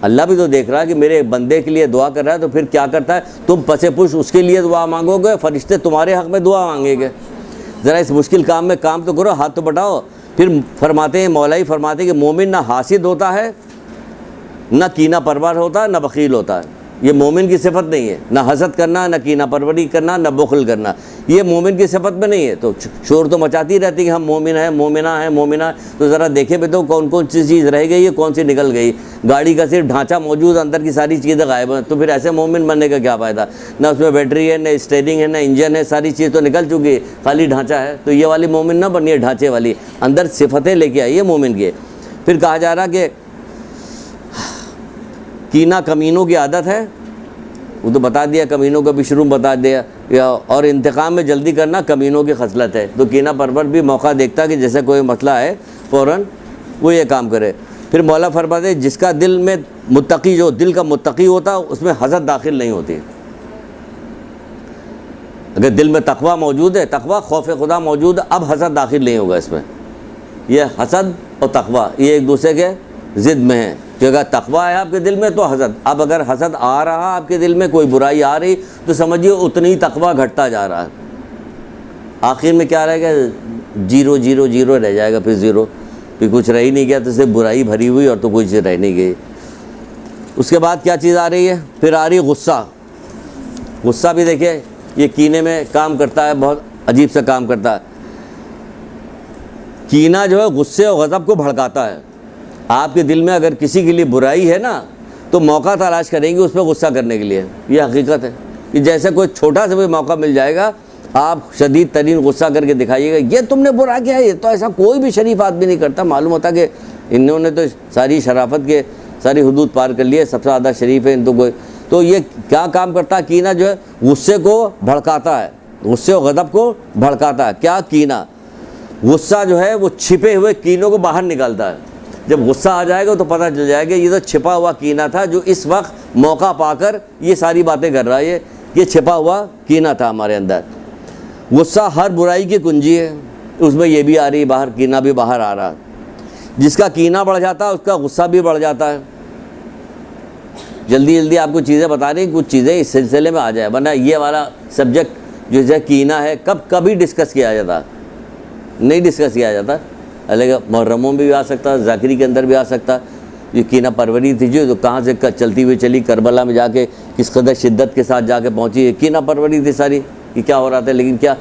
اللہ بھی تو دیکھ رہا ہے کہ میرے بندے کے لیے دعا کر رہا ہے، تو پھر کیا کرتا ہے، تم پسے پش اس کے لیے دعا مانگو گے، فرشتے تمہارے حق میں دعا مانگیں گے۔ ذرا اس مشکل کام میں کام تو کرو، ہاتھ تو بٹاؤ۔ پھر فرماتے ہیں، مولائی فرماتے ہیں کہ مومن نہ حاسد ہوتا ہے، نہ کینہ پرور ہوتا ہے، نہ بخیل ہوتا ہے۔ یہ مومن کی صفت نہیں ہے، نہ حسد کرنا، نہ کینہ پروری کرنا، نہ بخل کرنا، یہ مومن کی صفت میں نہیں ہے۔ تو شور تو مچاتی رہتی کہ ہم مومن ہیں، مومنہ ہیں، مومنہ، تو ذرا دیکھیں بھی تو کون سی چیز رہ گئی ہے، کون سی نکل گئی۔ گاڑی کا صرف ڈھانچہ موجود، اندر کی ساری چیزیں غائب ہیں، تو پھر ایسے مومن بننے کا کیا فائدہ؟ نہ اس میں بیٹری ہے، نہ اسٹیئرنگ ہے، نہ انجن ہے، ساری چیز تو نکل چکی ہے، خالی ڈھانچہ ہے۔ تو یہ والی مومن نہ بنیے، ڈھانچے والی، اندر صفتیں لے کے آئیے مومن کے۔ پھر کہا جا رہا کہ کینہ کمینوں کی عادت ہے، وہ تو بتا دیا، کمینوں کا بھی شروع بتا دیا، اور انتقام میں جلدی کرنا کمینوں کی خصلت ہے۔ تو کینہ پرور بھی موقع دیکھتا کہ جیسے کوئی مسئلہ ہے فوراً وہ یہ کام کرے۔ پھر مولا فرماتے ہیں جس کا دل میں متقی، جو دل کا متقی ہوتا اس میں حسد داخل نہیں ہوتی۔ اگر دل میں تقویٰ موجود ہے، تقویٰ خوف خدا موجود ہے، اب حسد داخل نہیں ہوگا اس میں۔ یہ حسد اور تقویٰ یہ ایک دوسرے کے ضد میں ہیں، کہ اگر تقویٰ ہے آپ کے دل میں تو حسد، اب اگر حسد آ رہا آپ کے دل میں، کوئی برائی آ رہی، تو سمجھیے اتنی تقویٰ گھٹتا جا رہا ہے، آخر میں کیا رہے گا، 0 0 0 رہ جائے گا، پھر 0، پھر کچھ رہ ہی نہیں گیا، تو صرف برائی بھری ہوئی اور تو کوئی چیز رہ نہیں گئی۔ اس کے بعد کیا چیز آ رہی ہے، پھر آ رہی غصہ۔ غصہ بھی دیکھیں یہ کینے میں کام کرتا ہے، بہت عجیب سا کام کرتا ہے۔ کینہ جو ہے غصے اور غضب کو بھڑکاتا ہے۔ آپ کے دل میں اگر کسی کے لیے برائی ہے نا، تو موقع تلاش کریں گے اس پہ غصہ کرنے کے لیے۔ یہ حقیقت ہے کہ جیسے کوئی چھوٹا سا بھی موقع مل جائے گا، آپ شدید ترین غصہ کر کے دکھائیے گا، یہ تم نے برا کیا ہے، یہ تو ایسا کوئی بھی شریف آدمی نہیں کرتا۔ معلوم ہوتا کہ انہوں نے تو ساری شرافت کے ساری حدود پار کر لی ہے، سب سے زیادہ شریف ہے ان تو کوئی۔ تو یہ کیا کام کرتا ہے، کینہ جو ہے غصے کو بھڑکاتا ہے، غصے و غضب کو بھڑکاتا ہے۔ کیا کینہ، غصہ جو ہے وہ چھپے ہوئے کینوں کو باہر نکالتا ہے۔ جب غصہ آ جائے گا تو پتہ چل جائے گا یہ تو چھپا ہوا کینہ تھا، جو اس وقت موقع پا کر یہ ساری باتیں کر رہا ہے، یہ چھپا ہوا کینہ تھا ہمارے اندر۔ غصہ ہر برائی کی کنجی ہے، اس میں یہ بھی آ رہی باہر، کینہ بھی باہر آ رہا ہے۔ جس کا کینہ بڑھ جاتا ہے اس کا غصہ بھی بڑھ جاتا ہے۔ جلدی جلدی آپ کو چیزیں بتا رہی ہیں، کچھ چیزیں اس سلسلے میں آ جائے، ورنہ یہ والا سبجیکٹ جو ہے کینہ ہے کبھی ڈسکس کیا جاتا، نہیں ڈسکس کیا جاتا۔ الگ محرموں میں بھی آ سکتا، ذاکری کے اندر بھی آ سکتا۔ یہ کینہ پروری تھی جو کہاں سے چلتی ہوئی چلی، کربلا میں جا کے کس قدر شدت کے ساتھ جا کے پہنچی، یہ کینہ پروری تھی ساری کہ کیا ہو رہا تھا۔ لیکن کیا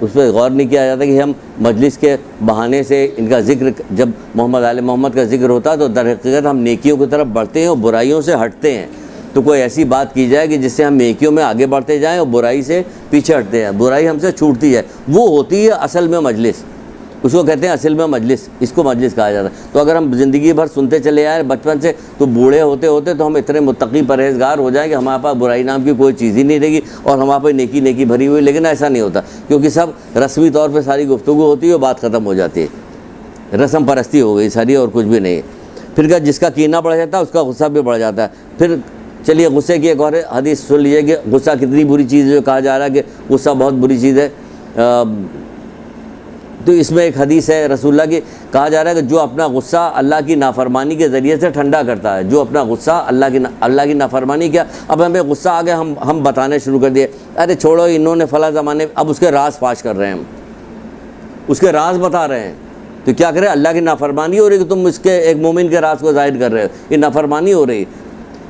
اس پہ غور نہیں کیا جاتا کہ ہم مجلس کے بہانے سے ان کا ذکر، جب محمد آل محمد کا ذکر ہوتا ہے تو در حقیقت ہم نیکیوں کی طرف بڑھتے ہیں اور برائیوں سے ہٹتے ہیں۔ تو کوئی ایسی بات کی جائے کہ جس سے ہم نیکیوں میں آگے بڑھتے جائیں اور برائی سے پیچھے ہٹتے ہیں، برائی ہم سے چھوٹتی ہے، وہ ہوتی ہے اصل میں مجلس۔ اس کو کہتے ہیں اصل میں مجلس، اس کو مجلس کہا جاتا ہے۔ تو اگر ہم زندگی بھر سنتے چلے آئے بچپن سے، تو بوڑھے ہوتے ہوتے تو ہم اتنے متقی پرہیزگار ہو جائیں کہ ہمارے پاس برائی نام کی کوئی چیز ہی نہیں رہے گی اور ہمارے پاس نیکی نیکی بھری ہوئی۔ لیکن ایسا نہیں ہوتا، کیونکہ سب رسمی طور پہ ساری گفتگو ہوتی ہے اور بات ختم ہو جاتی ہے، رسم پرستی ہو گئی ساری اور کچھ بھی نہیں ہے۔ پھر کہ جس کا کینہ بڑھ جاتا ہے اس کا غصہ بھی بڑھ جاتا ہے۔ پھر چلیے غصے کی ایک اور حدیث سن لیجیے کہ غصہ کتنی بری چیز ہے، جو کہا جا رہا ہے کہ غصہ بہت بری چیز ہے۔ تو اس میں ایک حدیث ہے رسول اللہ کی، کہا جا رہا ہے کہ جو اپنا غصہ اللہ کی نافرمانی کے ذریعے سے ٹھنڈا کرتا ہے، جو اپنا غصہ اللہ کی نافرمانی کیا۔ اب ہمیں غصہ آ گیا، ہم بتانے شروع کر دیے، ارے چھوڑو انہوں نے فلاں زمانے، اب اس کے راز فاش کر رہے ہیں، ہم اس کے راز بتا رہے ہیں۔ تو کیا کرے، اللہ کی نافرمانی ہو رہی کہ تم اس کے ایک مومن کے راز کو ظاہر کر رہے ہو، یہ نافرمانی ہو رہی،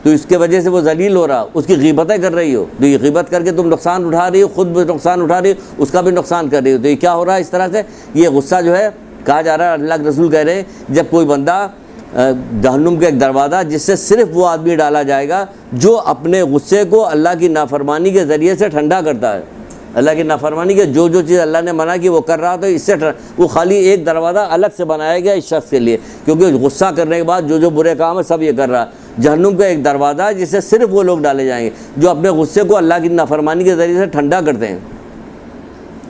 تو اس کے وجہ سے وہ ذلیل ہو رہا، اس کی غیبتیں کر رہی ہو، تو یہ غیبت کر کے تم نقصان اٹھا رہی ہو، خود بھی نقصان اٹھا رہی ہو، اس کا بھی نقصان کر رہی ہو۔ تو یہ کیا ہو رہا ہے اس طرح سے، یہ غصہ جو ہے، کہا جا رہا ہے اللہ کے رسول کہہ رہے ہیں جب کوئی بندہ جہنم کا ایک دروازہ جس سے صرف وہ آدمی ڈالا جائے گا جو اپنے غصے کو اللہ کی نافرمانی کے ذریعے سے ٹھنڈا کرتا ہے، اللہ کی نافرمانی کے جو چیز اللہ نے منع کی وہ کر رہا، تو اس سے وہ خالی ایک دروازہ الگ سے بنایا گیا اس شخص کے لیے، کیونکہ غصہ کرنے کے بعد جو برے کام ہے سب یہ کر رہا ہے۔ جہنم کا ایک دروازہ ہے جس سے صرف وہ لوگ ڈالے جائیں گے جو اپنے غصے کو اللہ کی نافرمانی کے ذریعے سے ٹھنڈا کرتے ہیں۔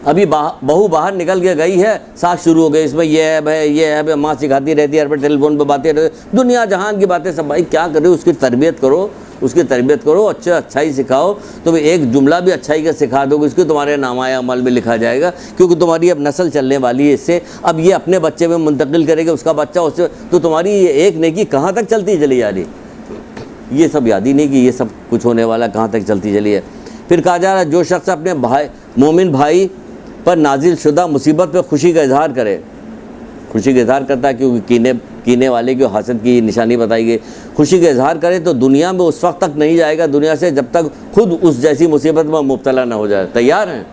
ابھی بہو باہر نکل کے گئی ہے، ساتھ شروع ہو گئے، اس میں یہ عیب ہے، یہ عیب ہے، ماں سکھاتی رہتی ہے، ہر پہ ٹیلی فون پہ باتیں رہتی، دنیا جہان کی باتیں سب۔ بھائی کیا کر رہے ہو، اس کی تربیت کرو، اس کی تربیت کرو، اچھائی سکھاؤ، تو ایک جملہ بھی اچھائی کا سکھا دو گے، اس کو تمہارے نامہ عمل میں لکھا جائے گا، کیونکہ تمہاری اب نسل چلنے والی ہے اس سے، اب یہ اپنے بچے میں منتقل کرے گا، اس کا بچہ اس سے، تو تمہاری یہ ایک نیکی کہاں تک چلتی چلی جا رہی، یہ سب یاد ہی نہیں کہ یہ سب کچھ ہونے والا کہاں تک چلتی چلی ہے۔ پھر کہا جا رہا ہے جو شخص اپنے مومن بھائی پر نازل شدہ مصیبت پہ خوشی کا اظہار کرے، خوشی کا اظہار کرتا ہے کیونکہ کینے والے کی حسد کی نشانی بتائی گئی، خوشی کا اظہار کرے تو دنیا میں اس وقت تک نہیں جائے گا دنیا سے جب تک خود اس جیسی مصیبت میں مبتلا نہ ہو جائے۔ تیار ہیں؟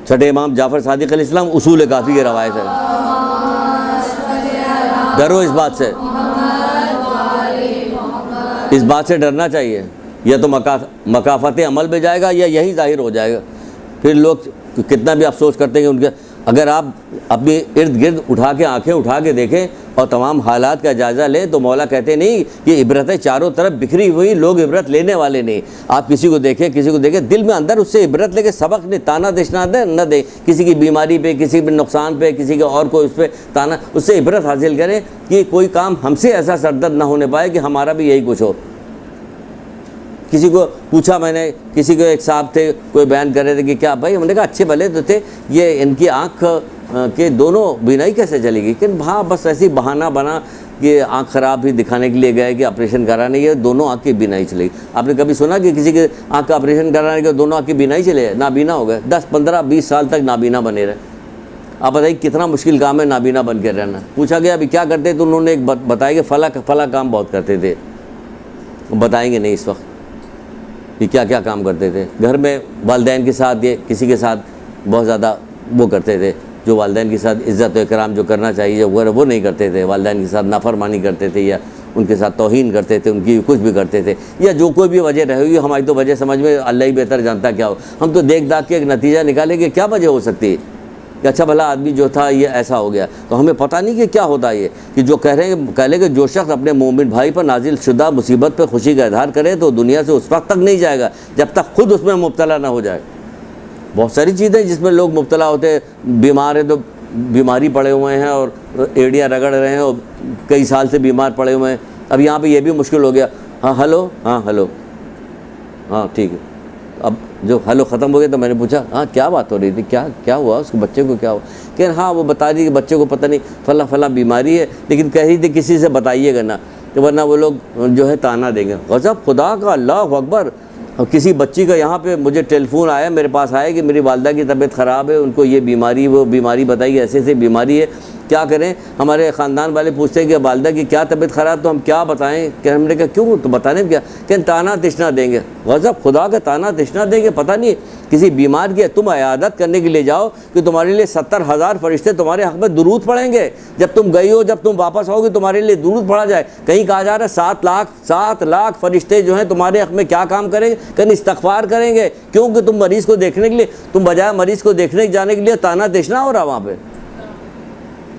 چھٹے امام جعفر صادق علیہ السلام اصول کافی کی روایت ہے، ڈرو اس بات سے، اس بات سے ڈرنا چاہیے، یا تو مکافات عمل میں جائے گا یا یہی ظاہر ہو جائے گا۔ پھر لوگ کتنا بھی افسوس کرتے ہیں کہ ان کے، اگر آپ اپنی ارد گرد آنکھیں اٹھا کے دیکھیں اور تمام حالات کا جائزہ لیں تو مولا کہتے نہیں کہ عبرتیں چاروں طرف بکھری ہوئی، لوگ عبرت لینے والے نہیں۔ آپ کسی کو دیکھیں دل میں اندر اس سے عبرت لے کے سبق نہیں، تانا دیشنا نہ دیں کسی کی بیماری پہ، کسی پہ نقصان پہ، کسی کے اور کوئی اس پہ تانا، اس سے عبرت حاصل کریں کہ کوئی کام ہم سے ایسا سردرد نہ ہونے پائے کہ ہمارا بھی یہی کچھ ہو۔ کسی کو پوچھا میں نے، کسی کو ایک صاحب تھے کوئی بیان کر رہے تھے کہ کیا بھائی، ہم نے کہا اچھے بھلے تو تھے، یہ ان کی آنکھ کے دونوں بینائی کیسے چلے گی؟ کہ ہاں بس ایسی بہانہ بنا کہ آنکھ خراب ہی دکھانے کے لیے گئے کہ آپریشن کرانے، یہ دونوں آنکھ کی بینائی چلے گی۔ آپ نے کبھی سنا کہ کسی کے آنکھ کا آپریشن کرانے کے دونوں آنکھ کی بینائی چلے گئے؟ نابینا ہو گئے، 10 15 20 سال تک نابینا بنے رہے۔ آپ بتائیے کتنا مشکل کام ہے نابینا بن کے رہنا۔ پوچھا گیا ابھی کیا کرتے تو انہوں نے ایک بتایا کہ فلاں کام بہت کرتے تھے، بتائیں گے نہیں اس وقت کہ کیا کیا کام کرتے تھے۔ گھر میں والدین کے ساتھ یہ کسی کے ساتھ بہت زیادہ وہ کرتے تھے، جو والدین کے ساتھ عزت و اکرام جو کرنا چاہیے وہ نہیں کرتے تھے، والدین کے ساتھ نافرمانی کرتے تھے یا ان کے ساتھ توہین کرتے تھے، ان کی کچھ بھی کرتے تھے، یا جو کوئی بھی وجہ رہے ہوئی، ہماری تو وجہ سمجھ میں اللہ ہی بہتر جانتا کیا ہو، ہم تو دیکھ داکھ کے ایک نتیجہ نکالیں کہ کیا وجہ ہو سکتی ہے کہ اچھا بھلا آدمی جو تھا یہ ایسا ہو گیا، تو ہمیں پتہ نہیں کہ کیا ہوتا ہے یہ، کہ جو کہہ لے کہ جو شخص اپنے مومن بھائی پر نازل شدہ مصیبت پہ خوشی کا اظہار کرے تو دنیا سے اس وقت تک نہیں جائے گا جب تک خود اس میں مبتلا نہ ہو جائے۔ بہت ساری چیزیں جس میں لوگ مبتلا ہوتے ہیں، بیمار ہیں تو بیماری پڑے ہوئے ہیں اور ایڑیاں رگڑ رہے ہیں اور کئی سال سے بیمار پڑے ہوئے ہیں۔ اب یہاں پہ یہ بھی مشکل ہو گیا، ہاں ہلو، ہاں ہلو، ہاں ٹھیک ہے، اب جو ہلو ختم ہو گیا تو میں نے پوچھا ہاں کیا بات ہو رہی تھی، کیا ہوا اس کے بچے کو، کیا ہوا؟ کہ ہاں وہ بتا دی کہ بچے کو پتہ نہیں فلاں بیماری ہے، لیکن کہہ رہی تھی کسی سے بتائیے گا نا، کہ ورنہ وہ لوگ جو ہے تانا دیں گے۔ غضب خدا کا، اللہ اکبر۔ کسی بچی کا یہاں پہ مجھے ٹیلی فون آیا، میرے پاس آیا کہ میری والدہ کی طبیعت خراب ہے، ان کو یہ بیماری وہ بیماری بتائی، ایسے بیماری ہے کیا کریں؟ ہمارے خاندان والے پوچھتے ہیں کہ والدہ کی کیا طبیعت خراب، تو ہم کیا بتائیں؟ کہ ہم نے کہا کیوں تو بتانے میں کیا، کہ تانا تشنا دیں گے. غضب خدا کا تانا تشنا دیں گے، پتہ نہیں کسی بیمار کی تم عیادت کرنے کے لیے جاؤ کہ تمہارے لیے 70,000 فرشتے تمہارے حق میں درود پڑھیں گے. جب تم گئی ہو، جب تم واپس آؤ گے تمہارے لیے درود پڑھا جائے. کہیں کہا جا رہا ہے 7 لاکھ فرشتے جو ہیں تمہارے حق میں کیا کام کریں گے؟ کہیں استغفار کریں گے. کیونکہ تم مریض کو دیکھنے کے لیے، تم بجائے مریض کو دیکھنے جانے کے لیے تانا تشنا ہو رہا وہاں پہ.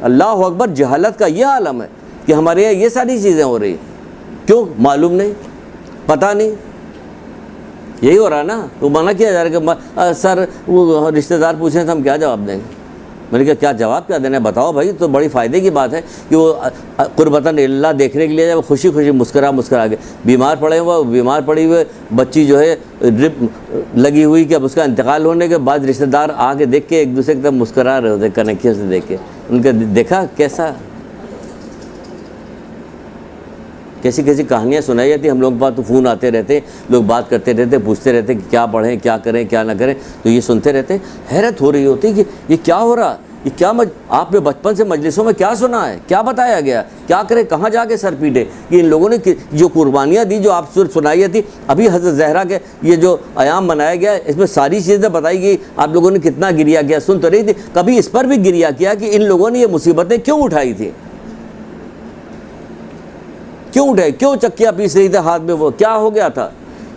اللہ اکبر. جہالت کا یہ عالم ہے کہ ہمارے یہاں یہ ساری چیزیں ہو رہی ہیں. کیوں؟ معلوم نہیں، پتہ نہیں. یہی ہو رہا نا. تو منع کیا جا رہا کہ سر وہ رشتہ دار پوچھیں تو ہم کیا جواب دیں گے؟ میں نے کہا کیا جواب کیا دینا ہے بتاؤ بھائی. تو بڑی فائدے کی بات ہے کہ وہ قربتاً اللہ دیکھنے کے لیے جب خوشی خوشی مسکرا کے بیمار پڑے وہ بیمار پڑی ہوئے بچی جو ہے ڈرپ لگی ہوئی کہ اب اس کا انتقال ہونے کے بعد رشتہ دار آ کے دیکھ کے ایک دوسرے کی طرف مسکرا رہے ہوتے کنکھیوں سے دیکھ کے. ان کا دیکھا کیسا کیسی کیسی کہانیاں سنائی جاتی. ہم لوگ بات تو فون آتے رہتے، لوگ بات کرتے رہتے، پوچھتے رہتے کہ کیا پڑھیں، کیا کریں، کیا نہ کریں. تو یہ سنتے رہتے، حیرت ہو رہی ہوتی کہ یہ کیا ہو رہا، یہ کیا آپ نے بچپن سے مجلسوں میں کیا سنا ہے، کیا بتایا گیا، کیا کرے، کہاں جا کے سر پیٹے. کہ ان لوگوں نے جو قربانیاں دی، جو آپ سنائی جاتی. ابھی حضرت زہرا کے یہ جو ایام منایا گیا اس میں ساری چیزیں بتائی گئی. آپ لوگوں نے کتنا گریا کیا، سن تو رہی تھی. کبھی اس پر بھی گریا کیا کہ ان لوگوں نے یہ مصیبتیں کیوں اٹھائی تھی، کیوں اٹھائے، کیوں چکیاں پیس رہی تھے ہاتھ میں، وہ کیا ہو گیا تھا،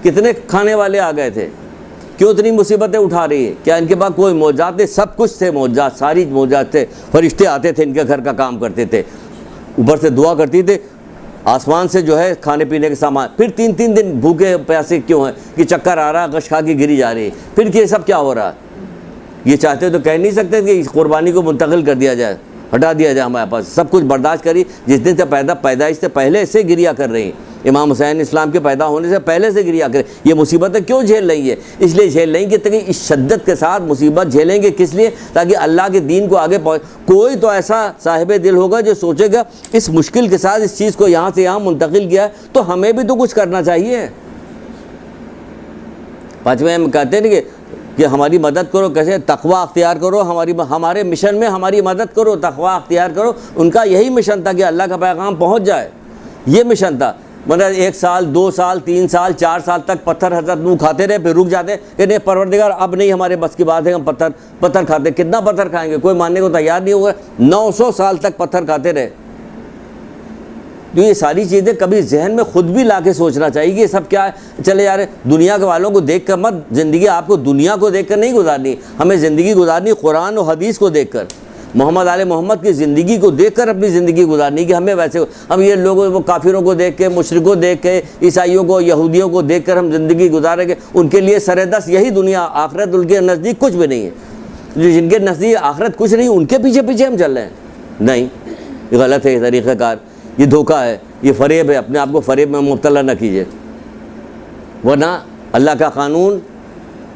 کتنے کھانے والے آ گئے تھے، کیوں اتنی مصیبتیں اٹھا رہی ہے؟ کیا ان کے پاس کوئی معجزات نہیں؟ سب کچھ تھے معجزات، ساری معجزات تھے. فرشتے آتے تھے ان کے گھر کا کام کرتے تھے، اوپر سے دعا کرتی تھے، آسمان سے جو ہے کھانے پینے کے سامان. پھر 3 دن بھوکے پیاسے کیوں ہیں کہ چکر آ رہا، غش کھا کے گری جا رہی ہے. پھر یہ سب کیا ہو رہا ہے؟ یہ چاہتے تو کہہ نہیں سکتے کہ اس قربانی کو منتقل کر دیا جائے، ہٹا دیا جائے. ہمارے پاس سب کچھ برداشت کری. جس دن سے پیدائش سے پہلے سے گریا کر رہی ہیں. امام حسین اسلام کے پیدا ہونے سے پہلے سے گریا کر یہ مصیبتیں کیوں جھیل رہی ہے؟ اس لیے جھیل رہی کہ تاکہ اس شدت کے ساتھ مصیبت جھیلیں گے. کس لیے؟ تاکہ اللہ کے دین کو آگے کوئی تو ایسا صاحب دل ہوگا جو سوچے گا اس مشکل کے ساتھ اس چیز کو یہاں سے یہاں منتقل کیا ہے تو ہمیں بھی تو کچھ کرنا چاہیے. پانچویں ہم کہتے ہیں کہ ہماری مدد کرو. کیسے؟ تقویٰ اختیار کرو. ہمارے مشن میں ہماری مدد کرو، تقویٰ اختیار کرو. ان کا یہی مشن تھا کہ اللہ کا پیغام پہنچ جائے. یہ مشن تھا. مطلب 1 سال 2 سال 3 سال 4 سال تک پتھر حضرت نوح کھاتے رہے، پھر رک جاتے کہ نہیں پروردگار اب نہیں ہمارے بس کی بات ہے، ہم پتھر کھاتے. کتنا پتھر کھائیں گے؟ کوئی ماننے کو تیار نہیں ہوگا. 900 سال تک پتھر کھاتے رہے. تو یہ ساری چیزیں کبھی ذہن میں خود بھی لا کے سوچنا چاہیے کہ یہ سب کیا ہے. چلے یار دنیا کے والوں کو دیکھ کر مت زندگی، آپ کو دنیا کو دیکھ کر نہیں گزارنی، ہمیں زندگی گزارنی قرآن و حدیث کو دیکھ کر، محمد آل محمد کی زندگی کو دیکھ کر اپنی زندگی گزارنی. کہ ہمیں ویسے ہم یہ لوگوں وہ کافروں کو دیکھ کے، مشرکوں کو دیکھ کے، عیسائیوں کو، یہودیوں کو دیکھ کر ہم زندگی گزاریں گے. ان کے لیے سر دست یہی دنیا، آخرت ان کے نزدیک کچھ بھی نہیں ہے. جن کے نزدیک آخرت کچھ نہیں، ان کے پیچھے پیچھے ہم چل رہے ہیں. نہیں، یہ غلط ہے، یہ طریقہ کار، یہ دھوکہ ہے، یہ فریب ہے. اپنے آپ کو فریب میں مبتلا نہ کیجیے. ورنہ اللہ کا قانون،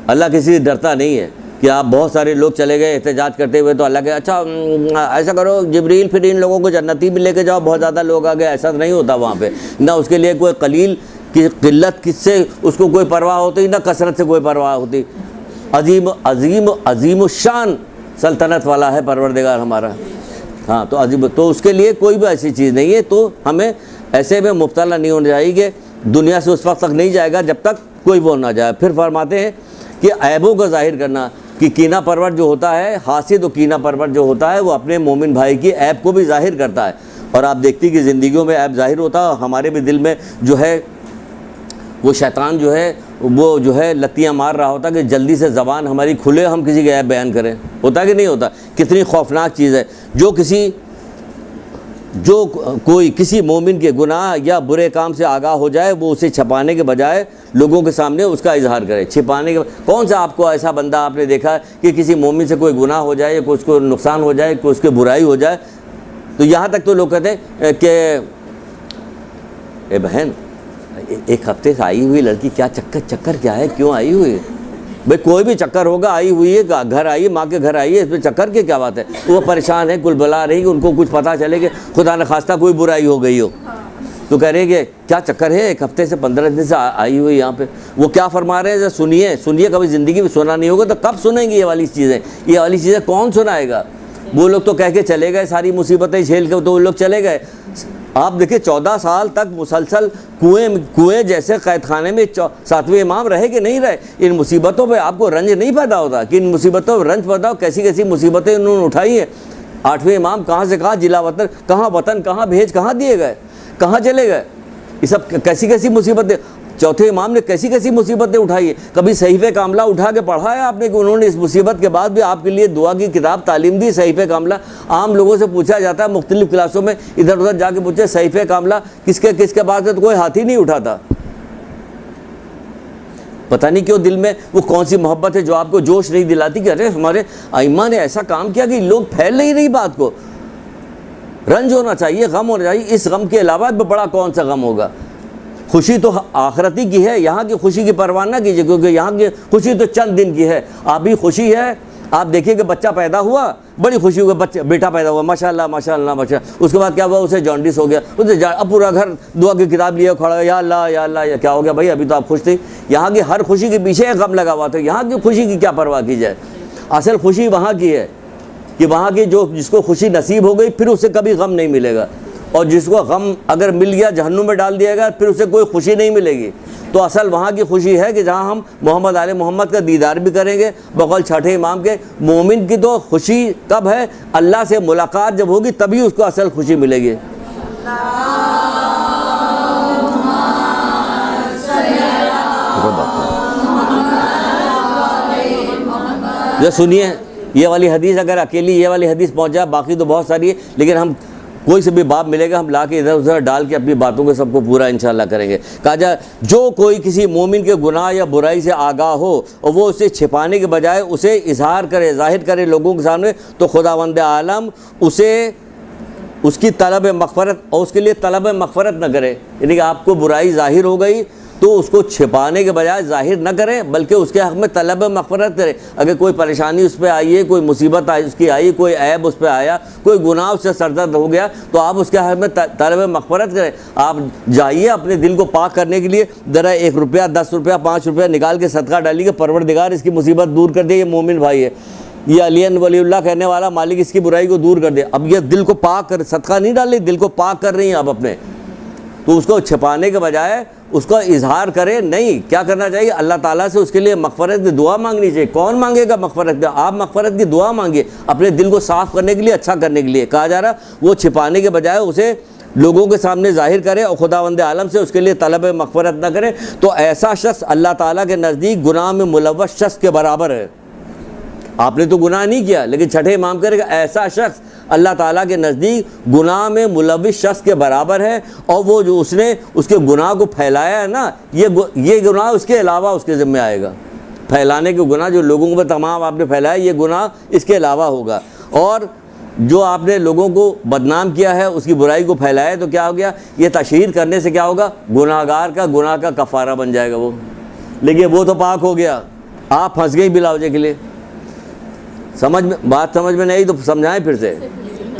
اللہ کسی سے ڈرتا نہیں ہے کہ آپ بہت سارے لوگ چلے گئے احتجاج کرتے ہوئے تو اللہ کے اچھا ایسا کرو جبریل پھر ان لوگوں کو جنتی بھی لے کے جاؤ، بہت زیادہ لوگ آ گئے. ایسا نہیں ہوتا وہاں پہ. نہ اس کے لیے کوئی قلیل کی قلت کس سے اس کو کوئی پرواہ ہوتی، نہ کثرت سے کوئی پرواہ ہوتی. عظیم الشان سلطنت والا ہے پروردگار ہمارا. ہاں تو عظیم، تو اس کے لیے کوئی بھی ایسی چیز نہیں ہے. تو ہمیں ایسے میں مبتلا نہیں ہونا چاہیے کہ دنیا سے اس وقت تک نہیں جائے گا جب تک کوئی وہ نہ جائے. پھر فرماتے ہیں کہ عیبوں کو ظاہر کرنا، کہ کینہ پرور جو ہوتا ہے، حاسد و کینہ پرور جو ہوتا ہے وہ اپنے مومن بھائی کی عیب کو بھی ظاہر کرتا ہے. اور آپ دیکھتی کہ زندگیوں میں عیب ظاہر ہوتا ہے. اور ہمارے بھی دل میں جو ہے وہ شیطان جو ہے وہ جو ہے لتیاں مار رہا ہوتا کہ جلدی سے زبان ہماری کھلے، ہم کسی کے عیب بیان کریں. ہوتا کہ نہیں ہوتا؟ کتنی خوفناک چیز ہے. جو کوئی کسی مومن کے گناہ یا برے کام سے آگاہ ہو جائے، وہ اسے چھپانے کے بجائے لوگوں کے سامنے اس کا اظہار کرے. چھپانے کے کون سا آپ کو ایسا بندہ آپ نے دیکھا ہے کہ کسی مومن سے کوئی گناہ ہو جائے یا کوئی اس کو نقصان ہو جائے، کوئی اس کے برائی ہو جائے تو یہاں تک تو لوگ کہتے ہیں کہ اے بہن 1 ہفتے سے آئی ہوئی لڑکی کیا چکر کیا ہے، کیوں آئی ہوئی ہے؟ بھائی کوئی بھی چکر ہوگا، آئی ہوئی ہے، گھر آئی ہے، ماں کے گھر آئی ہے، اس میں چکر کی کیا بات ہے؟ وہ پریشان ہے، کل بلا رہی کہ ان کو کچھ پتہ چلے کہ خدا نخواستہ کوئی برائی ہو گئی ہو تو کہہ رہے کہ کیا چکر ہے، 1 ہفتے سے 15 دن سے آئی ہوئی یہاں پہ. وہ کیا فرما رہے ہیں سنیے. کبھی زندگی میں سنا نہیں ہوگا تو کب سنیں گے یہ والی چیزیں؟ یہ والی چیزیں کون سنائے گا؟ وہ لوگ تو کہہ کے چلے گئے ساری مصیبتیں جھیل کے، تو وہ لوگ چلے گئے. آپ دیکھیں 14 سال تک مسلسل کنویں جیسے قید خانے میں 7ویں امام رہے کہ نہیں رہے. ان مصیبتوں پہ آپ کو رنج نہیں پیدا ہوتا کہ ان مصیبتوں پہ رنج پیدا ہو؟ کیسی کیسی مصیبتیں انہوں نے اٹھائی ہیں. 8ویں امام کہاں سے کہاں جلا وطن، کہاں وطن، کہاں بھیج، کہاں دیے گئے، کہاں چلے گئے. یہ سب کیسی کیسی مصیبتیں. 4تھے امام نے کیسی کیسی مصیبتیں اٹھائی ہیں. کبھی صحیفہ کاملہ اٹھا کے پڑھا ہے آپ نے کہ انہوں نے اس مصیبت کے بعد بھی آپ کے لیے دعا کی کتاب تعلیم دی؟ صحیفہ کاملہ عام لوگوں سے پوچھا جاتا ہے مختلف کلاسوں میں، ادھر ادھر جا کے پوچھے صحیفہ کاملہ کس کے بعد ہے تو کوئی ہاتھ ہی نہیں اٹھاتا. پتہ نہیں کیوں دل میں وہ کون سی محبت ہے جو آپ کو جوش نہیں دلاتی کہ ارے ہمارے ائمہ نے ایسا کام کیا کہ لوگ پھیل نہیں رہی بات کو. رنج ہونا چاہیے، غم ہونا چاہیے. اس غم کے علاوہ بڑا کون سا غم ہوگا. خوشی تو آخرتی کی ہے، یہاں کی خوشی کی پرواہ نہ کیجیے کیونکہ یہاں کی خوشی تو چند دن کی ہے. آپ بھی خوشی ہے، آپ دیکھیے کہ بچہ پیدا ہوا، بڑی خوشی ہوئی، بچہ بیٹا پیدا ہوا، ماشاء اللہ ماشاء اللہ ماشاء اللہ. اس کے بعد کیا ہوا، اسے جانڈس ہو گیا، اسے اب پورا گھر دعا کی کتاب لیے کھڑا، یا اللہ یا اللہ. یا کیا ہو گیا بھائی، ابھی تو آپ خوش تھی. یہاں کی ہر خوشی کے پیچھے ایک غم لگا ہوا تھا. یہاں کی خوشی کی کیا پرواہ کی جائے. اصل خوشی وہاں کی ہے کہ وہاں کی جس کو خوشی نصیب ہو گئی پھر اسے کبھی غم نہیں ملے گا، اور جس کو غم اگر مل گیا جہنم میں ڈال دیا گیا پھر اسے کوئی خوشی نہیں ملے گی. تو اصل وہاں کی خوشی ہے کہ جہاں ہم محمد آل محمد کا دیدار بھی کریں گے. بقول 6 امام کے مومن کی تو خوشی کب ہے، اللہ سے ملاقات جب ہوگی تبھی اس کو اصل خوشی ملے گی. یہ سنیے یہ والی حدیث، اگر اکیلی یہ والی حدیث پہنچ جائے، باقی تو بہت ساری ہے لیکن ہم کوئی سے بھی باب ملے گا ہم لا کے ادھر ادھر ڈال کے اپنی باتوں کو سب کو پورا انشاءاللہ کریں گے. کہا جائے جو کوئی کسی مومن کے گناہ یا برائی سے آگاہ ہو اور وہ اسے چھپانے کے بجائے اسے اظہار کرے، ظاہر کرے لوگوں کے سامنے، تو خداوند عالم اسے اس کی طلب مغفرت اور اس کے لیے طلب مغفرت نہ کرے. یعنی کہ آپ کو برائی ظاہر ہو گئی تو اس کو چھپانے کے بجائے ظاہر نہ کرے بلکہ اس کے حق میں طلب مغفرت کرے. اگر کوئی پریشانی اس پہ آئی ہے، کوئی مصیبت آئی اس کی آئی، کوئی عیب اس پہ آیا، کوئی گناہ اس سے سرزد ہو گیا تو آپ اس کے حق میں طلب مغفرت کریں. آپ جائیے اپنے دل کو پاک کرنے کے لیے، ذرا 1 روپیہ 10 روپیہ 5 روپیہ نکال کے صدقہ ڈالیے کہ پروردگار اس کی مصیبت دور کر دے. یہ مومن بھائی ہے، یہ علی ولی اللہ کہنے والا مالک اس کی برائی کو دور کر دے. اب یہ دل کو پاک کر، صدقہ نہیں ڈال رہی، دل کو پاک کر رہی ہیں آپ اپنے. تو اس کو چھپانے کے بجائے اس کا اظہار کرے. نہیں، کیا کرنا چاہیے، اللہ تعالیٰ سے اس کے لیے مغفرت کی دعا مانگنی چاہیے. کون مانگے گا مغفرت؟ آپ مغفرت کی دعا مانگیے اپنے دل کو صاف کرنے کے لیے، اچھا کرنے کے لیے. کہا جا رہا وہ چھپانے کے بجائے اسے لوگوں کے سامنے ظاہر کرے اور خداوند عالم سے اس کے لیے طلب مغفرت نہ کرے. تو ایسا شخص اللہ تعالیٰ کے نزدیک گناہ میں ملوث شخص کے برابر ہے. آپ نے تو گناہ نہیں کیا لیکن 6 امام کرے گا ایسا شخص اللہ تعالیٰ کے نزدیک گناہ میں ملوث شخص کے برابر ہے. اور وہ جو اس نے اس کے گناہ کو پھیلایا ہے نا، یہ گناہ اس کے علاوہ اس کے ذمہ آئے گا. پھیلانے کے گناہ جو لوگوں کو تمام آپ نے پھیلایا، یہ گناہ اس کے علاوہ ہوگا. اور جو آپ نے لوگوں کو بدنام کیا ہے، اس کی برائی کو پھیلایا تو کیا ہو گیا، یہ تشہیر کرنے سے کیا ہوگا، گناہ گار کا گناہ کا کفارہ بن جائے گا وہ. لیکن وہ تو پاک ہو گیا، آپ پھنس گئی بلا وجہ کے لیے. بات سمجھ میں نہیں تو سمجھائیں پھر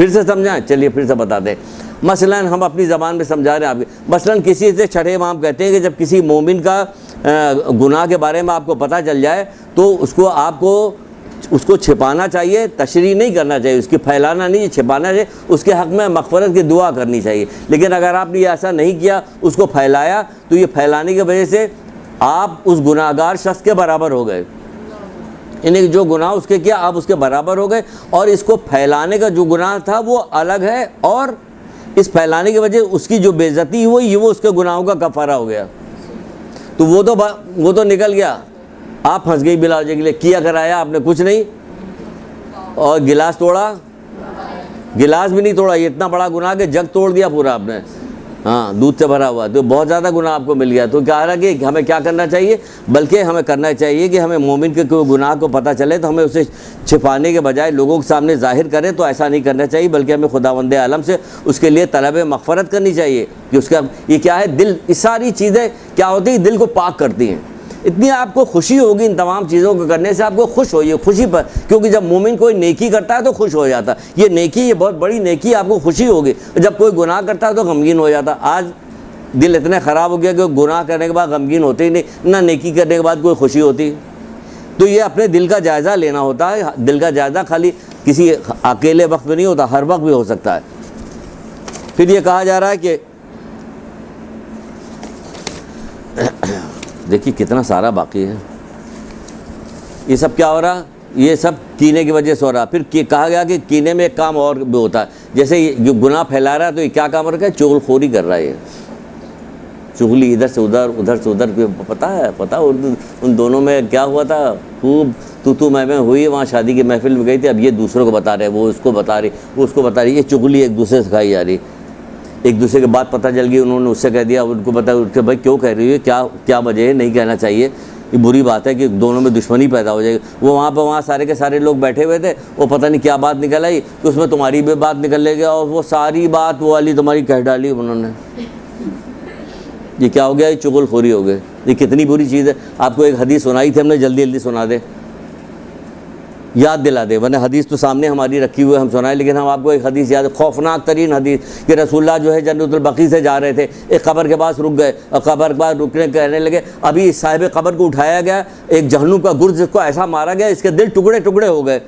سے سمجھائیں. چلیے پھر سے بتاتے ہیں. مثلا ہم اپنی زبان میں سمجھا رہے ہیں آپ کے. مثلا کسی سے 6 امام کہتے ہیں کہ جب کسی مومن کا گناہ کے بارے میں آپ کو پتہ چل جائے تو آپ کو اس کو چھپانا چاہیے، تشریح نہیں کرنا چاہیے، اس کی پھیلانا نہیں، چھپانا چاہیے. اس کے حق میں مغفرت کی دعا کرنی چاہیے. لیکن اگر آپ نے ایسا نہیں کیا، اس کو پھیلایا، تو یہ پھیلانے کی وجہ سے آپ اس گناہ گار شخص کے برابر ہو گئے. یعنی جو گناہ اس کے کیا آپ اس کے برابر ہو گئے. اور اس کو پھیلانے کا جو گناہ تھا وہ الگ ہے، اور اس پھیلانے کی وجہ اس کی جو بے عزتی ہوئی وہ اس کے گناہوں کا کفارہ ہو گیا. تو وہ تو نکل گیا. آپ پھنس گئی بلا وجہ کے لیے. کیا کرایا آپ نے کچھ نہیں، اور گلاس توڑا، گلاس بھی نہیں توڑا. یہ اتنا بڑا گناہ کہ جگ توڑ دیا پورا آپ نے، ہاں دودھ سے بھرا ہوا. تو بہت زیادہ گناہ آپ کو مل گیا. تو کہا رہا کہ ہمیں کیا کرنا چاہیے، بلکہ ہمیں کرنا چاہیے کہ ہمیں مومن کے کوئی گناہ کو پتہ چلے تو ہمیں اسے چھپانے کے بجائے لوگوں کے سامنے ظاہر کریں. تو ایسا نہیں کرنا چاہیے بلکہ ہمیں خداوند عالم سے اس کے لیے طلب مغفرت کرنی چاہیے. کہ اس کا یہ کیا ہے، دل، یہ ساری چیزیں کیا ہوتی ہیں، دل کو پاک کرتی ہیں. اتنی آپ کو خوشی ہوگی ان تمام چیزوں کو کرنے سے، آپ کو خوش ہوئیے خوشی پر. کیونکہ جب مومن کوئی نیکی کرتا ہے تو خوش ہو جاتا ہے. یہ نیکی، یہ بہت بڑی نیکی، آپ کو خوشی ہوگی. جب کوئی گناہ کرتا ہے تو غمگین ہو جاتا. آج دل اتنے خراب ہو گیا کہ گناہ کرنے کے بعد غمگین ہوتے ہی نہیں، نہ نیکی کرنے کے بعد کوئی خوشی ہوتی. تو یہ اپنے دل کا جائزہ لینا ہوتا ہے. دل کا جائزہ خالی کسی اکیلے وقت میں نہیں ہوتا، ہر وقت بھی ہو سکتا ہے۔ پھر یہ کہا جا رہا ہے کہ دیکھیے کتنا سارا باقی ہے، یہ سب کیا ہو رہا، یہ سب کینے کی وجہ سے ہو رہا۔ پھر کہا گیا کہ کینے میں ایک کام اور بھی ہوتا ہے، جیسے یہ گناہ پھیلا رہا ہے تو یہ کیا کام رکھا ہے، چغل خوری کر رہا ہے، یہ چغلی ادھر سے ادھر ادھر سے ادھر۔ پتہ ان دونوں میں کیا ہوا تھا، خوب تو میں ہوئی، وہاں شادی کی محفل میں گئی تھی، اب یہ دوسروں کو بتا رہے، وہ اس کو بتا رہی، وہ اس کو بتا رہی، یہ چغلی ایک دوسرے سے سکھائی جا رہی۔ ایک دوسرے کے بات پتہ چل گئی، انہوں نے اس سے کہہ دیا، ان کو بتا کہ بھائی کیوں کہہ رہی ہے، کیا وجہ ہے، نہیں کہنا چاہیے، یہ بری بات ہے کہ دونوں میں دشمنی پیدا ہو جائے گی۔ وہ وہاں سارے کے سارے لوگ بیٹھے ہوئے تھے، وہ پتہ نہیں کیا بات نکل آئی کہ اس میں تمہاری بھی بات نکل لے گیا، اور وہ ساری بات وہ والی تمہاری کہہ ڈالی انہوں نے۔ یہ کیا ہو گیا، یہ چغل خوری ہو گئے۔ یہ کتنی بری چیز ہے۔ آپ کو ایک حدیث سنائی تھی ہم نے، جلدی سنا دے، یاد دلا دے، ورنہ حدیث تو سامنے ہماری رکھی ہوئی ہے، ہم سنائیں، لیکن ہم آپ کو ایک حدیث یاد ہے، خوفناک ترین حدیث، کہ رسول اللہ جو ہے جنت البقیع سے جا رہے تھے، ایک قبر کے پاس رک گئے، اور قبر کے پاس رکنے کہنے لگے، ابھی صاحب قبر کو اٹھایا گیا، ایک جہنم کا گرز اس کو ایسا مارا گیا، اس کے دل ٹکڑے ٹکڑے ہو گئے۔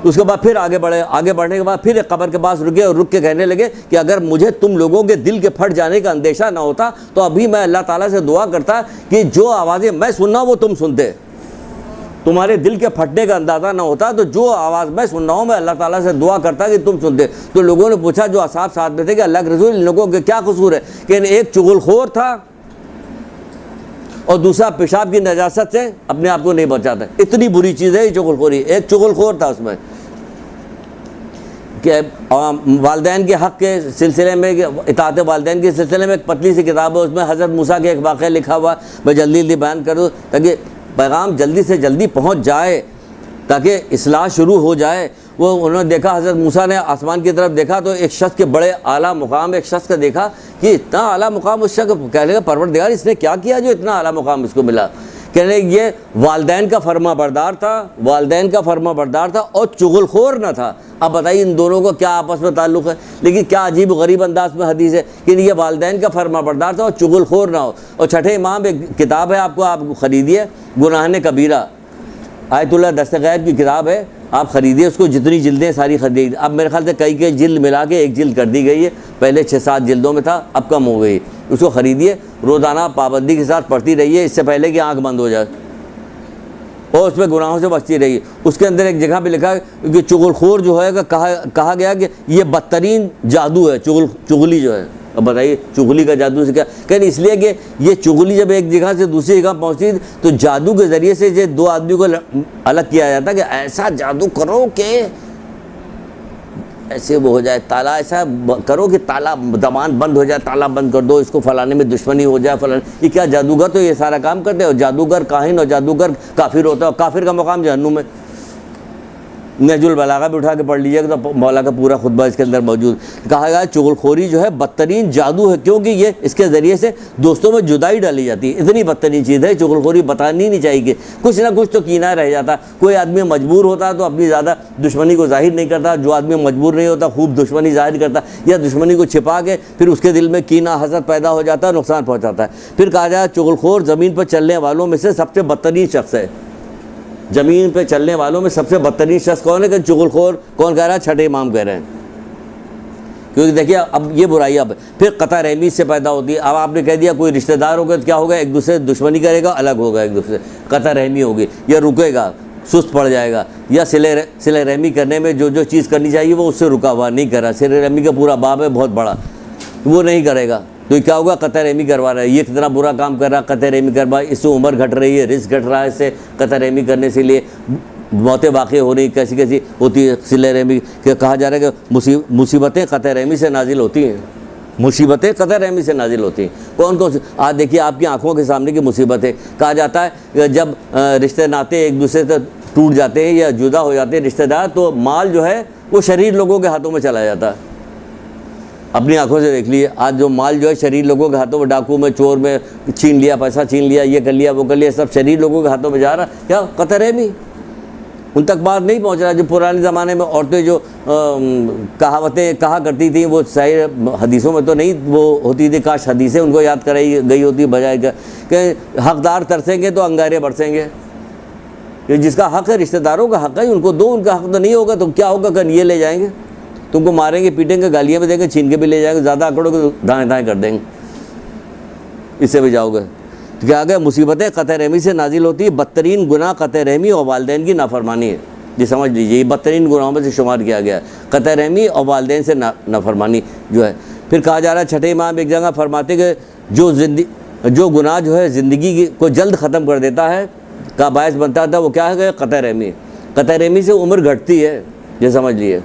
اس کے بعد پھر آگے بڑھنے کے بعد پھر ایک قبر کے پاس رکے، اور رک کے کہنے لگے کہ اگر مجھے تم لوگوں کے دل کے پھٹ جانے کا اندیشہ نہ ہوتا تو ابھی میں اللہ تعالیٰ سے دعا کرتا کہ جو آوازیں میں سننا وہ تم سنتے، تمہارے دل کے پھٹنے کا اندازہ نہ ہوتا تو جو آواز میں سن رہا ہوں میں اللہ تعالیٰ سے دعا کرتا کہ تم سنتے۔ تو لوگوں نے پوچھا جو اصحاب ساتھ میں تھے کہ اللہ کے رسول ان لوگوں کے کیا قصور ہے، کہ ایک چغل خور تھا اور دوسرا پیشاب کی نجاست سے اپنے آپ کو نہیں بچاتا۔ اتنی بری چیز ہے یہ چغل خوری، ایک چغل خور تھا اس میں، کہ والدین کے حق کے سلسلے میں، اطاعت والدین کے سلسلے میں ایک پتلی سی کتاب ہے، اس میں حضرت موسیٰ کے ایک واقعہ لکھا ہوا، میں جلدی بیان کر دوں تاکہ پیغام جلدی سے جلدی پہنچ جائے، تاکہ اصلاح شروع ہو جائے۔ وہ انہوں نے دیکھا، حضرت موسیٰ نے آسمان کی طرف دیکھا تو ایک شخص کے بڑے اعلیٰ مقام ایک شخص کا دیکھا کہ اتنا اعلیٰ مقام اس شخص کو، کہنے لگا پروردگار اس نے کیا کیا جو اتنا اعلیٰ مقام اس کو ملا، کہنے لگے یہ والدین کا فرما بردار تھا اور چغل خور نہ تھا۔ اب بتائیے ان دونوں کو کیا آپس میں تعلق ہے، لیکن کیا عجیب و غریب انداز میں حدیث ہے کہ یہ والدین کا فرما بردار تھا اور چغل خور نہ ہو۔ اور چھٹے امام ایک کتاب ہے، آپ خریدیے، گناہ کبیرہ، آیت اللہ دستغیب کی کتاب ہے، آپ خریدیے اس کو، جتنی جلدیں ساری خرید، اب میرے خیال سے کئی جلد ملا کے ایک جلد کر دی گئی ہے، پہلے 6-7 جلدوں میں تھا، اب کم ہو گئی۔ اس کو خریدیے، روزانہ پابندی کے ساتھ پڑھتی رہیے، اس سے پہلے کہ آنکھ بند ہو جائے، اور اس میں گناہوں سے بچتی رہیے۔ اس کے اندر ایک جگہ پہ لکھا ہے کہ چغل خور جو ہے کہا گیا کہ یہ بدترین جادو ہے، چغلی جو ہے۔ اب بتائیے چغلی کا جادو سے کیا، کہ اس لیے کہ یہ چغلی جب ایک جگہ سے دوسری جگہ پہنچتی تو جادو کے ذریعے سے یہ دو آدمی کو الگ کیا جاتا کہ ایسا جادو کرو کہ ایسے وہ ہو جائے، تالا ایسا کرو کہ تالا زبان بند ہو جائے، تالا بند کر دو، اس کو فلانے میں دشمنی ہو جائے، یہ کیا جادوگر تو یہ سارا کام کرتے ہیں، اور جادوگر کاہن اور جادوگر کافر ہوتا ہے، اور کافر کا مقام جہنم میں۔ نہج البلاغہ بھی اٹھا کے پڑھ لیجیے گا تو مولا کا پورا خطبہ اس کے اندر موجود۔ کہا گیا چغل خوری جو ہے بدترین جادو ہے، کیونکہ یہ اس کے ذریعے سے دوستوں میں جدائی ڈالی جاتی ہے، اتنی بدترین چیز ہے چغل خوری، بتانی نہیں چاہیے کہ کچھ نہ کچھ تو کینہ رہ جاتا۔ کوئی آدمی مجبور ہوتا تو اپنی زیادہ دشمنی کو ظاہر نہیں کرتا، جو آدمی مجبور نہیں ہوتا خوب دشمنی ظاہر کرتا، یا دشمنی کو چھپا کے پھر اس کے دل میں کینہ حسد پیدا ہو جاتا ہے، نقصان پہنچاتا ہے۔ پھر کہا جائے چغل خور زمین پر چلنے والوں میں سے سب سے بدترین شخص ہے، زمین پہ چلنے والوں میں سب سے بدترین شخص کون ہے، کہ چغل خور کون کہہ رہا ہے، چھٹے امام کہہ رہے ہیں، کیونکہ دیکھیے اب یہ برائی اب پھر قطع رحمی سے پیدا ہوتی ہے۔ اب آپ نے کہہ دیا کوئی رشتہ دار ہوگا تو کیا ہوگا، ایک دوسرے سے دشمنی کرے گا، الگ ہوگا ایک دوسرے، قطع رحمی ہوگی، یا رکے گا، سست پڑ جائے گا، یا صلہ رحمی کرنے میں جو چیز کرنی چاہیے وہ اس سے رکا ہوا نہیں کرا، صلہ رحمی کا پورا باب ہے بہت بڑا، وہ نہیں کرے گا تو کیا ہوگا، قطع رحمی کروا رہا ہے، یہ کتنا برا کام کر رہا ہے، قطع رحمی کروا، اس سے عمر گھٹ رہی ہے، رزق گھٹ رہا ہے، اس سے قطع رحمی کرنے سے لیے موتیں واقع ہو رہی، کیسی ہوتی ہے صلہ رحمی، کہ کہا جا رہا ہے کہ مصیبتیں قطع رحمی سے نازل ہوتی ہیں، مصیبتیں قطع رحمی سے نازل ہوتی ہیں۔ کون کون سی، آج دیکھیے آپ کی آنکھوں کے سامنے کی مصیبت ہے۔ کہا جاتا ہے کہ جب رشتہ ناتے ایک دوسرے سے ٹوٹ جاتے ہیں یا جدا ہو جاتے ہیں رشتہ دار، تو مال جو ہے وہ شریر لوگوں کے ہاتھوں میں چلا جاتا ہے۔ اپنی آنکھوں سے دیکھ لیے، آج جو مال جو ہے شریر لوگوں کے ہاتھوں میں، ڈاکو میں، چور میں چھین لیا، پیسہ چھین لیا، یہ کر لیا وہ کر لیا، سب شریر لوگوں کے ہاتھوں میں جا رہا، کیا قطع رحمی، ان تک بات نہیں پہنچ رہا۔ جو پرانے زمانے میں عورتیں جو کہاوتیں کہا کرتی تھیں وہ صحیح حدیثوں میں تو نہیں وہ ہوتی تھی، کاش حدیثیں ان کو یاد کرائی گئی ہوتی بجائے کہ حقدار ترسیں گے تو انگارے برسیں گے، کہ جس کا حق ہے رشتہ داروں کا حق ہے ان کو دو، ان کا حق تو نہیں ہوگا تو کیا ہوگا کہ یہ لے جائیں گے، تم کو ماریں گے پیٹیں گے گالیاں بھی دیں گے، چھین کے بھی لے جائیں گے، زیادہ اکڑو گے تو دائیں دائیں کر دیں گے، اس سے بھی جاؤ گے تو کیا کہ مصیبتیں قطع رحمی سے نازل ہوتی ہے۔ بدترین گناہ قطع رحمی اور والدین کی نافرمانی ہے، جی سمجھ لیجیے یہ بدترین گناہوں میں سے شمار کیا گیا ہے، قطع رحمی اور والدین سے نافرمانی جو ہے۔ پھر کہا جا رہا ہے چھٹے امام ایک جگہ فرماتے کہ جو گناہ جو ہے زندگی کو جلد ختم کر دیتا ہے کا باعث بنتا تھا وہ کیا ہے کہ قطع رحمی۔ قطع رحمی سے عمر گھٹتی ہے، یہ سمجھ لیے،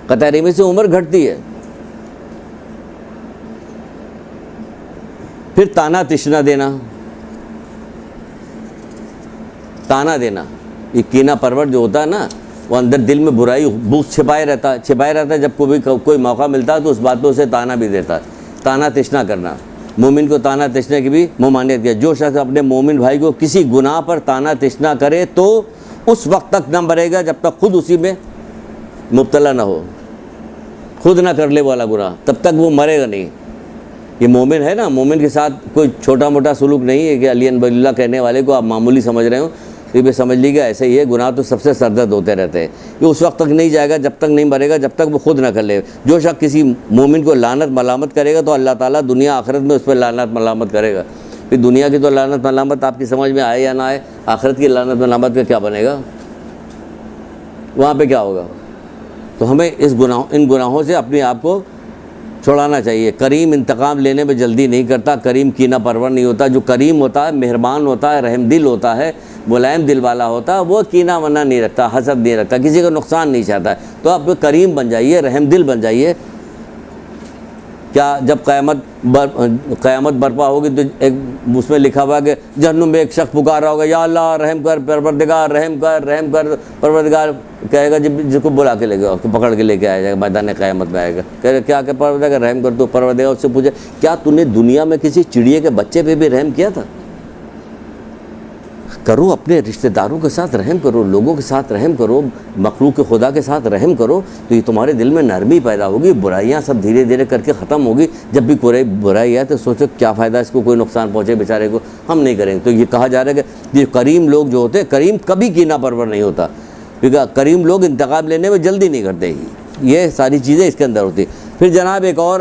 قطع رحمی سے عمر گھٹتی ہے۔ پھر تانا تشنا دینا، تانا دینا، یہ کینہ پرور جو ہوتا ہے نا وہ اندر دل میں برائی بغض چھپائے رہتا ہے، جب کوئی موقع ملتا ہے تو اس بات پہ اسے تانا بھی دیتا ہے۔ تانا تشنا کرنا، مومن کو تانا تشنا کی بھی ممانعت کیا۔ جو شخص اپنے مومن بھائی کو کسی گناہ پر تانا تشنا کرے تو اس وقت تک نہ مرے گا جب تک خود اسی میں مبتلا نہ ہو، خود نہ کر لے والا گناہ، تب تک وہ مرے گا نہیں۔ یہ مومن ہے نا، مومن کے ساتھ کوئی چھوٹا موٹا سلوک نہیں ہے کہ علی ولی اللہ کہنے والے کو آپ معمولی سمجھ رہے ہو، یہ بھی سمجھ لیجیے ایسے ہی ہے، گناہ تو سب سے سردرد ہوتے رہتے ہیں، یہ اس وقت تک نہیں جائے گا جب تک نہیں مرے گا، جب تک وہ خود نہ کر لے۔ جو شخص کسی مومن کو لعنت ملامت کرے گا تو اللہ تعالیٰ دنیا آخرت میں اس پہ لعنت ملامت کرے گا۔ پھر دنیا کی تو لعنت ملامت آپ کی سمجھ میں آئے یا نہ آئے، آخرت کی لعنت ملامت کا کیا بنے گا، وہاں پہ کیا ہوگا؟ تو ہمیں ان گناہوں سے اپنے آپ کو چھڑانا چاہیے۔ کریم انتقام لینے میں جلدی نہیں کرتا، کریم کینہ پرور نہیں ہوتا۔ جو کریم ہوتا ہے، مہربان ہوتا ہے، رحم دل ہوتا ہے، ملائم دل والا ہوتا ہے، وہ کینہ منہ نہیں رکھتا، حسد نہیں رکھتا، کسی کا نقصان نہیں چاہتا ہے۔ تو آپ کریم بن جائیے، رحم دل بن جائیے۔ کیا جب قیامت برپا ہوگی تو ایک اس میں لکھا ہوا کہ جہنم میں ایک شخص پکار رہا ہوگا، یا اللہ رحم کر پروردگار، رحم کر پروردگار، کہے گا جس کو بلا کے لے گا، پکڑ کے لے کے آیا جائے گا، میدان قیامت میں آئے گا، کہہ رہے کیا کہ پروردگار رحم کر، تو پروردگار اس سے پوچھے کیا تو نے دنیا میں کسی چڑیے کے بچے پہ بھی رحم کیا تھا؟ کرو، اپنے رشتہ داروں کے ساتھ رحم کرو، لوگوں کے ساتھ رحم کرو، مخلوق خدا کے ساتھ رحم کرو، تو یہ تمہارے دل میں نرمی پیدا ہوگی، برائیاں سب دھیرے دھیرے کر کے ختم ہوگی۔ جب بھی کوئی برائی ہے تو سوچو کیا فائدہ اس کو، کوئی نقصان پہنچے بیچارے کو، ہم نہیں کریں گے۔ تو یہ کہا جا رہا ہے کہ یہ کریم لوگ جو ہوتے ہیں، کریم کبھی کینہ پرور نہیں ہوتا، کیونکہ کریم لوگ انتقام لینے میں جلدی نہیں کرتے، یہ ساری چیزیں اس کے اندر ہوتی۔ پھر جناب ایک اور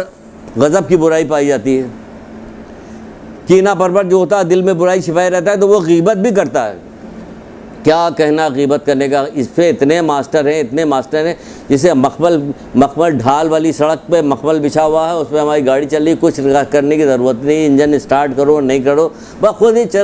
غضب کی برائی پائی جاتی ہے۔ کینہ پرور جو ہوتا ہے دل میں برائی چھپائے رہتا ہے تو وہ غیبت بھی کرتا ہے۔ کیا کہنا غیبت کرنے کا، اس پہ اتنے ماسٹر ہیں، جسے مخمل ڈھال والی سڑک پہ مخمل بچھا ہوا ہے، اس پہ ہماری گاڑی چل رہی، کچھ کرنے کی ضرورت نہیں، انجن اسٹارٹ کرو نہیں کرو، بس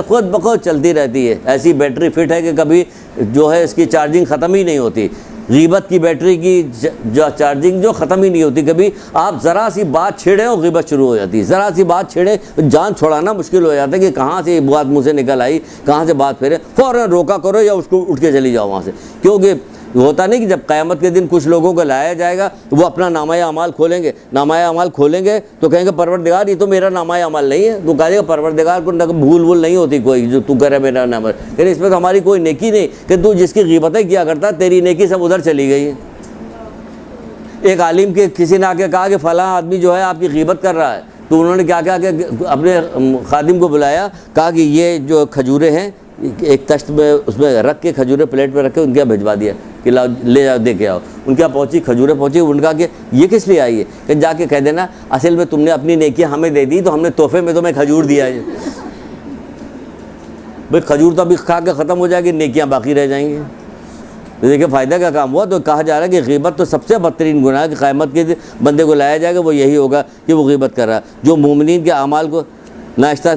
خود بخود چلتی رہتی ہے۔ ایسی بیٹری فٹ ہے کہ کبھی جو ہے اس کی چارجنگ ختم ہی نہیں ہوتی۔ غیبت کی بیٹری کی جو چارجنگ جو ختم ہی نہیں ہوتی، کبھی آپ ذرا سی بات چھیڑیں اور غیبت شروع ہو جاتی ہے، ذرا سی بات چھیڑیں جان چھوڑانا مشکل ہو جاتا ہے کہ کہاں سے یہ بات منہ سے نکل آئی، کہاں سے بات پھیرے، فوراً روکا کرو یا اس کو اٹھ کے چلی جاؤ وہاں سے۔ کیونکہ ہوتا نہیں کہ جب قیامت کے دن کچھ لوگوں کو لایا جائے گا وہ اپنا نامہ اعمال کھولیں گے تو کہیں گے پروردگار یہ تو میرا نامہ اعمال نہیں ہے، تو کہے گا پروردگار کو بھول نہیں ہوتی کوئی جو تو کرے میرا نامہ، لیکن اس میں تو ہماری کوئی نیکی نہیں کہ تو جس کی غیبتیں کیا کرتا تیری نیکی سب ادھر چلی گئی ہے۔ ایک عالم کے کسی نے آ کے کہا کہ فلاں آدمی جو ہے آپ کی غیبت کر رہا ہے، تو انہوں نے کیا کیا کہ اپنے خادم کو بلایا، کہا کہ یہ جو کھجوریں ہیں ایک تشت میں اس میں رکھ کے کھجوریں پلیٹ پہ رکھ کے ان کے یہاں بھجوا دیا کہ لاؤ لے جاؤ دے کے آؤ۔ ان کے یہاں پہنچی، کھجوریں پہنچی، ان کا کہ یہ کس لیے آئی ہے، کہ جا کے کہہ دینا اصل میں تم نے اپنی نیکیاں ہمیں دے دی تو ہم نے تحفے میں تمہیں کھجور دیا ہے۔ بھائی کھجور تو ابھی کھا کے ختم ہو جائے گی، نیکیاں باقی رہ جائیں گی، تو دیکھیں فائدہ کا کام ہوا۔ تو کہا جا رہا ہے کہ غیبت تو سب سے بدترین گناہ ہے کہ قیامت کے بندے کو لایا جائے گا وہ یہی ہوگا کہ وہ غیبت کر رہا ہے۔ جو مومنین کے اعمال کو ناشتہ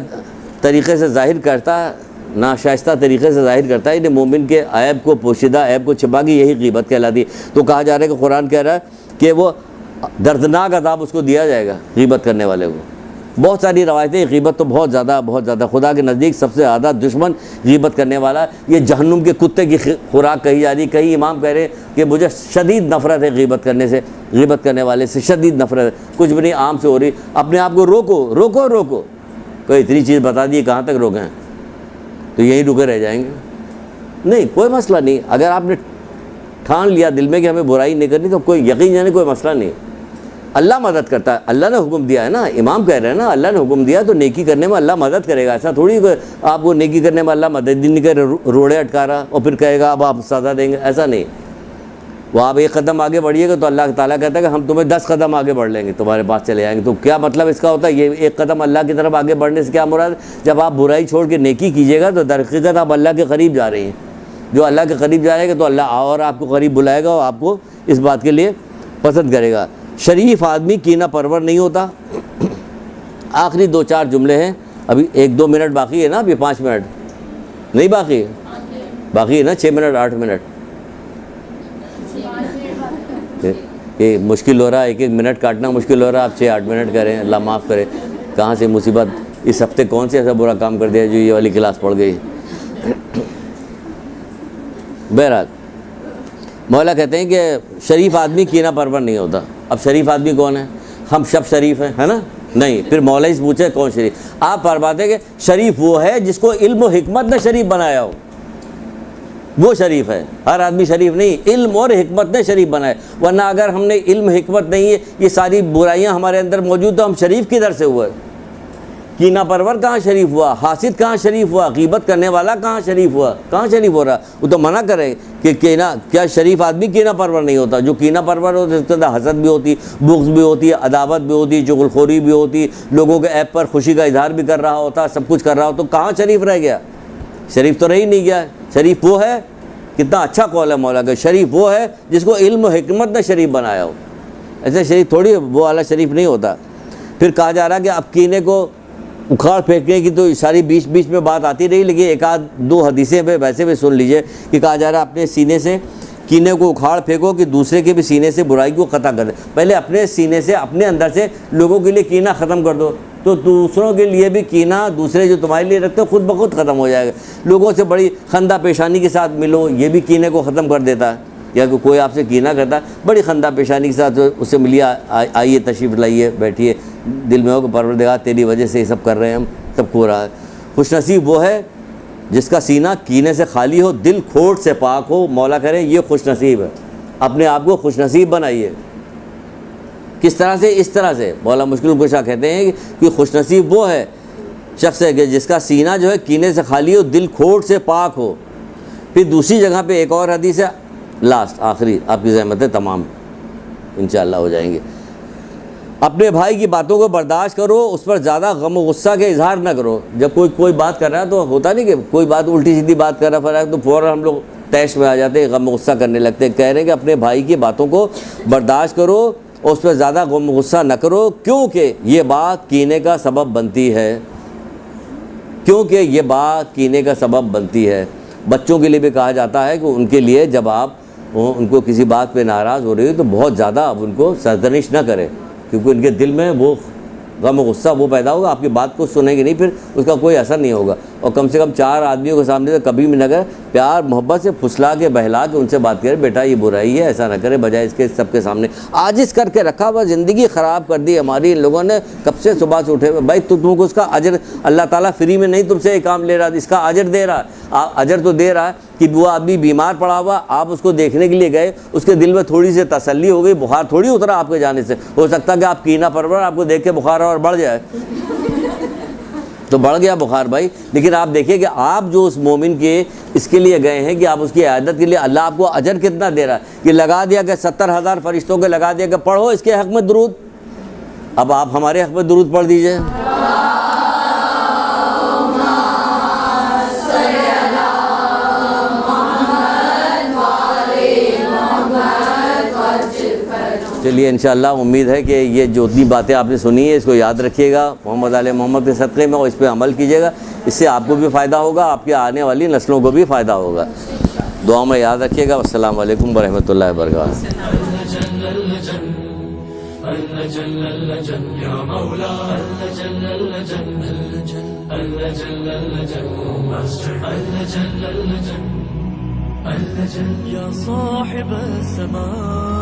طریقے سے ظاہر کرتا ہے، ناشائستہ طریقے سے ظاہر کرتا ہے، انہیں مومن کے عیب کو، پوشیدہ عیب کو چھپا کے یہی غیبت کہلاتی ہے۔ تو کہا جا رہا ہے کہ قرآن کہہ رہا ہے کہ وہ دردناک عذاب اس کو دیا جائے گا غیبت کرنے والے کو۔ بہت ساری روایتیں، غیبت تو بہت زیادہ خدا کے نزدیک سب سے زیادہ دشمن غیبت کرنے والا ہے۔ یہ جہنم کے کتے کی خوراک کہی جا رہی، کئی امام کہہ رہے ہیں کہ مجھے شدید نفرت ہے غیبت کرنے سے، غیبت کرنے والے سے شدید نفرت ہے، کچھ بھی نہیں عام سے ہو رہی، اپنے آپ کو روکو۔ کوئی اتنی چیز بتا دی کہاں تک روکیں، تو یہیں رکے رہ جائیں گے۔ نہیں کوئی مسئلہ نہیں، اگر آپ نے ٹھان لیا دل میں کہ ہمیں برائی نہیں کرنی تو کوئی یقین جانے کوئی مسئلہ نہیں، اللہ مدد کرتا ہے, اللہ نے حکم دیا ہے نا, امام کہہ رہے ہیں نا اللہ نے حکم دیا تو نیکی کرنے میں اللہ مدد کرے گا. ایسا تھوڑی کہ آپ کو نیکی کرنے میں اللہ مدد نہیں کرے, روڑے اٹکا رہا اور پھر کہے گا اب آپ سزا دیں گے, ایسا نہیں. وہ آپ ایک قدم آگے بڑھیے گا تو اللہ تعالیٰ کہتا ہے کہ ہم تمہیں 10 قدم آگے بڑھ لیں گے, تمہارے پاس چلے آئیں گے. تو کیا مطلب اس کا ہوتا ہے؟ یہ ایک قدم اللہ کی طرف آگے بڑھنے سے کیا مراد؟ جب آپ برائی چھوڑ کے نیکی کیجیے گا تو در حقیقت آپ اللہ کے قریب جا رہی ہیں. جو اللہ کے قریب جائے گا تو اللہ اور آپ کو قریب بلائے گا اور آپ کو اس بات کے لیے پسند کرے گا. شریف آدمی کینہ پرور نہیں ہوتا. آخری 2-4 جملے ہیں, ابھی 1-2 منٹ باقی ہے نا, ابھی 5 منٹ نہیں باقی ہے نا, 6 منٹ 8 منٹ. یہ مشکل ہو رہا ہے, 1-1 منٹ کاٹنا مشکل ہو رہا ہے, آپ 6-8 منٹ کریں. اللہ معاف کرے, کہاں سے مصیبت, اس ہفتے کون سے ایسا برا کام کر دیا جو یہ والی کلاس پڑ گئی. بہرحال مولا کہتے ہیں کہ شریف آدمی کینہ پرور نہیں ہوتا. اب شریف آدمی کون ہے؟ ہم سب شریف ہیں, ہے نا؟ نہیں. پھر مولا ہی پوچھے کون شریف. آپ فرماتے ہیں کہ شریف وہ ہے جس کو علم و حکمت نے شریف بنایا ہو, وہ شریف ہے. ہر آدمی شریف نہیں, علم اور حکمت نے شریف بنایا. ورنہ اگر ہم نے علم حکمت نہیں ہے, یہ ساری برائیاں ہمارے اندر موجود, تو ہم شریف کدھر سے ہوئے؟ کینہ پرور کہاں شریف ہوا؟ حاسد کہاں شریف ہوا؟ غیبت کرنے والا کہاں شریف ہوا؟ کہاں شریف ہو رہا؟ وہ تو منع کرے کہ کیا شریف آدمی کینہ پرور نہیں ہوتا؟ جو کینہ پرور ہوتا ہے اس کے اندر حسد بھی ہوتی, بغض بھی ہوتی, عداوت بھی ہوتی, چغلخوری بھی ہوتی, لوگوں کے عیب پر خوشی کا اظہار بھی کر رہا ہوتا, سب کچھ کر رہا ہو, تو کہاں شریف رہ گیا؟ شریف تو رہ ہی نہیں گیا. شریف وہ ہے, کتنا اچھا قول ہے مولا کا, شریف وہ ہے جس کو علم و حکمت نے شریف بنایا ہو. ایسے شریف تھوڑی وہ والا شریف نہیں ہوتا. پھر کہا جا رہا کہ اب کینے کو اکھاڑ پھینکنے کی تو ساری بیچ میں بات آتی رہی, لیکن 1-2 حدیثیں پہ ویسے بھی سن لیجئے کہ کہا جا رہا اپنے سینے سے کینے کو اکھاڑ پھینکو کہ دوسرے کے بھی سینے سے برائی کو قطع کر دے. پہلے اپنے سینے سے, اپنے اندر سے لوگوں کے لیے کینہ ختم کر دو, تو دوسروں کے لیے بھی کینہ دوسرے جو تمہارے لیے رکھتے خود بخود ختم ہو جائے گا. لوگوں سے بڑی خندہ پیشانی کے ساتھ ملو, یہ بھی کینے کو ختم کر دیتا ہے. یا کہ کوئی آپ سے کینہ کرتا ہے, بڑی خندہ پیشانی کے ساتھ اس سے ملیے, آئیے تشریف لائیے, بیٹھیے, دل میں ہو کہ پروردگار تیری وجہ سے یہ سب کر رہے ہیں, ہم سب کو ہو رہا ہے. خوش نصیب وہ ہے جس کا سینہ کینے سے خالی ہو, دل کھوٹ سے پاک ہو. مولا کرے یہ خوش نصیب ہے. اپنے آپ کو خوش نصیب بنائیے. کس طرح سے؟ اس طرح سے مولا مشکل کشا کہتے ہیں کہ خوش نصیب وہ ہے شخص ہے کہ جس کا سینہ جو ہے کینے سے خالی ہو, دل کھوٹ سے پاک ہو. پھر دوسری جگہ پہ ایک اور حدیث ہے, لاسٹ آخری, آپ کی زحمتیں تمام انشاءاللہ ہو جائیں گے. اپنے بھائی کی باتوں کو برداشت کرو, اس پر زیادہ غم و غصہ کے اظہار نہ کرو. جب کوئی بات کر رہا ہے تو ہوتا نہیں کہ کوئی بات الٹی سیدھی بات کر رہا ہے تو فوراً ہم لوگ تیش میں آ جاتے ہیں, غم و غصہ کرنے لگتے ہیں. کہہ رہے ہیں کہ اپنے بھائی کی باتوں کو برداشت کرو اور اس پر زیادہ غم و غصہ نہ کرو, کیونکہ یہ بات کینے کا سبب بنتی ہے. کیونکہ یہ بات کینے کا سبب بنتی ہے. بچوں کے لیے بھی کہا جاتا ہے کہ ان کے لیے جب آپ ان کو کسی بات پہ ناراض ہو رہی ہو تو بہت زیادہ اب ان کو سرزنش نہ کرے, کیونکہ ان کے دل میں وہ غم و غصہ وہ پیدا ہوگا, آپ کی بات کو سنیں گے نہیں, پھر اس کا کوئی اثر نہیں ہوگا. اور کم سے کم 4 آدمیوں کے سامنے تو کبھی بھی نہ کرے, پیار محبت سے پھسلا کے بہلا کے ان سے بات کرے, بیٹا یہ برائی ہے, ایسا نہ کرے, بجائے اس کے سب کے سامنے عاجز کر کے رکھا ہوا. زندگی خراب کر دی ہماری ان لوگوں نے, کب سے صبح سے اٹھے ہوئے. بھائی تم کو اس کا اجر اللہ تعالیٰ فری میں نہیں تم سے یہ کام لے رہا, اس کا اجر دے رہا. اجر تو دے رہا ہے کہ وہ آدمی بیمار پڑا ہوا, آپ اس کو دیکھنے کے لیے گئے, اس کے دل میں تھوڑی سی تسلی ہو گئی, بخار تھوڑی اترا آپ کے جانے سے. ہو سکتا ہے کہ آپ کینہ پرور, آپ کو دیکھ کے بخار اور بڑھ جائے, تو بڑھ گیا بخار بھائی. لیکن آپ دیکھیے کہ آپ جو اس مومن کے اس کے لیے گئے ہیں کہ آپ اس کی عیادت کے لیے, اللہ آپ کو اجر کتنا دے رہا ہے. کہ لگا دیا کہ 70,000 فرشتوں کے لگا دیا کہ پڑھو اس کے حق میں درود. اب آپ ہمارے حق میں درود پڑھ دیجئے. چلیے انشاءاللہ امید ہے کہ یہ جو اتنی باتیں آپ نے سنی ہے اس کو یاد رکھیے گا محمد علیہ محمد کے صدقے میں, اور اس پہ عمل کیجیے گا. اس سے آپ کو بھی فائدہ ہوگا, آپ کے آنے والی نسلوں کو بھی فائدہ ہوگا. دعا میں یاد رکھیے گا. السلام علیکم ورحمۃ اللہ وبرکاتہ. يا صاحب السماء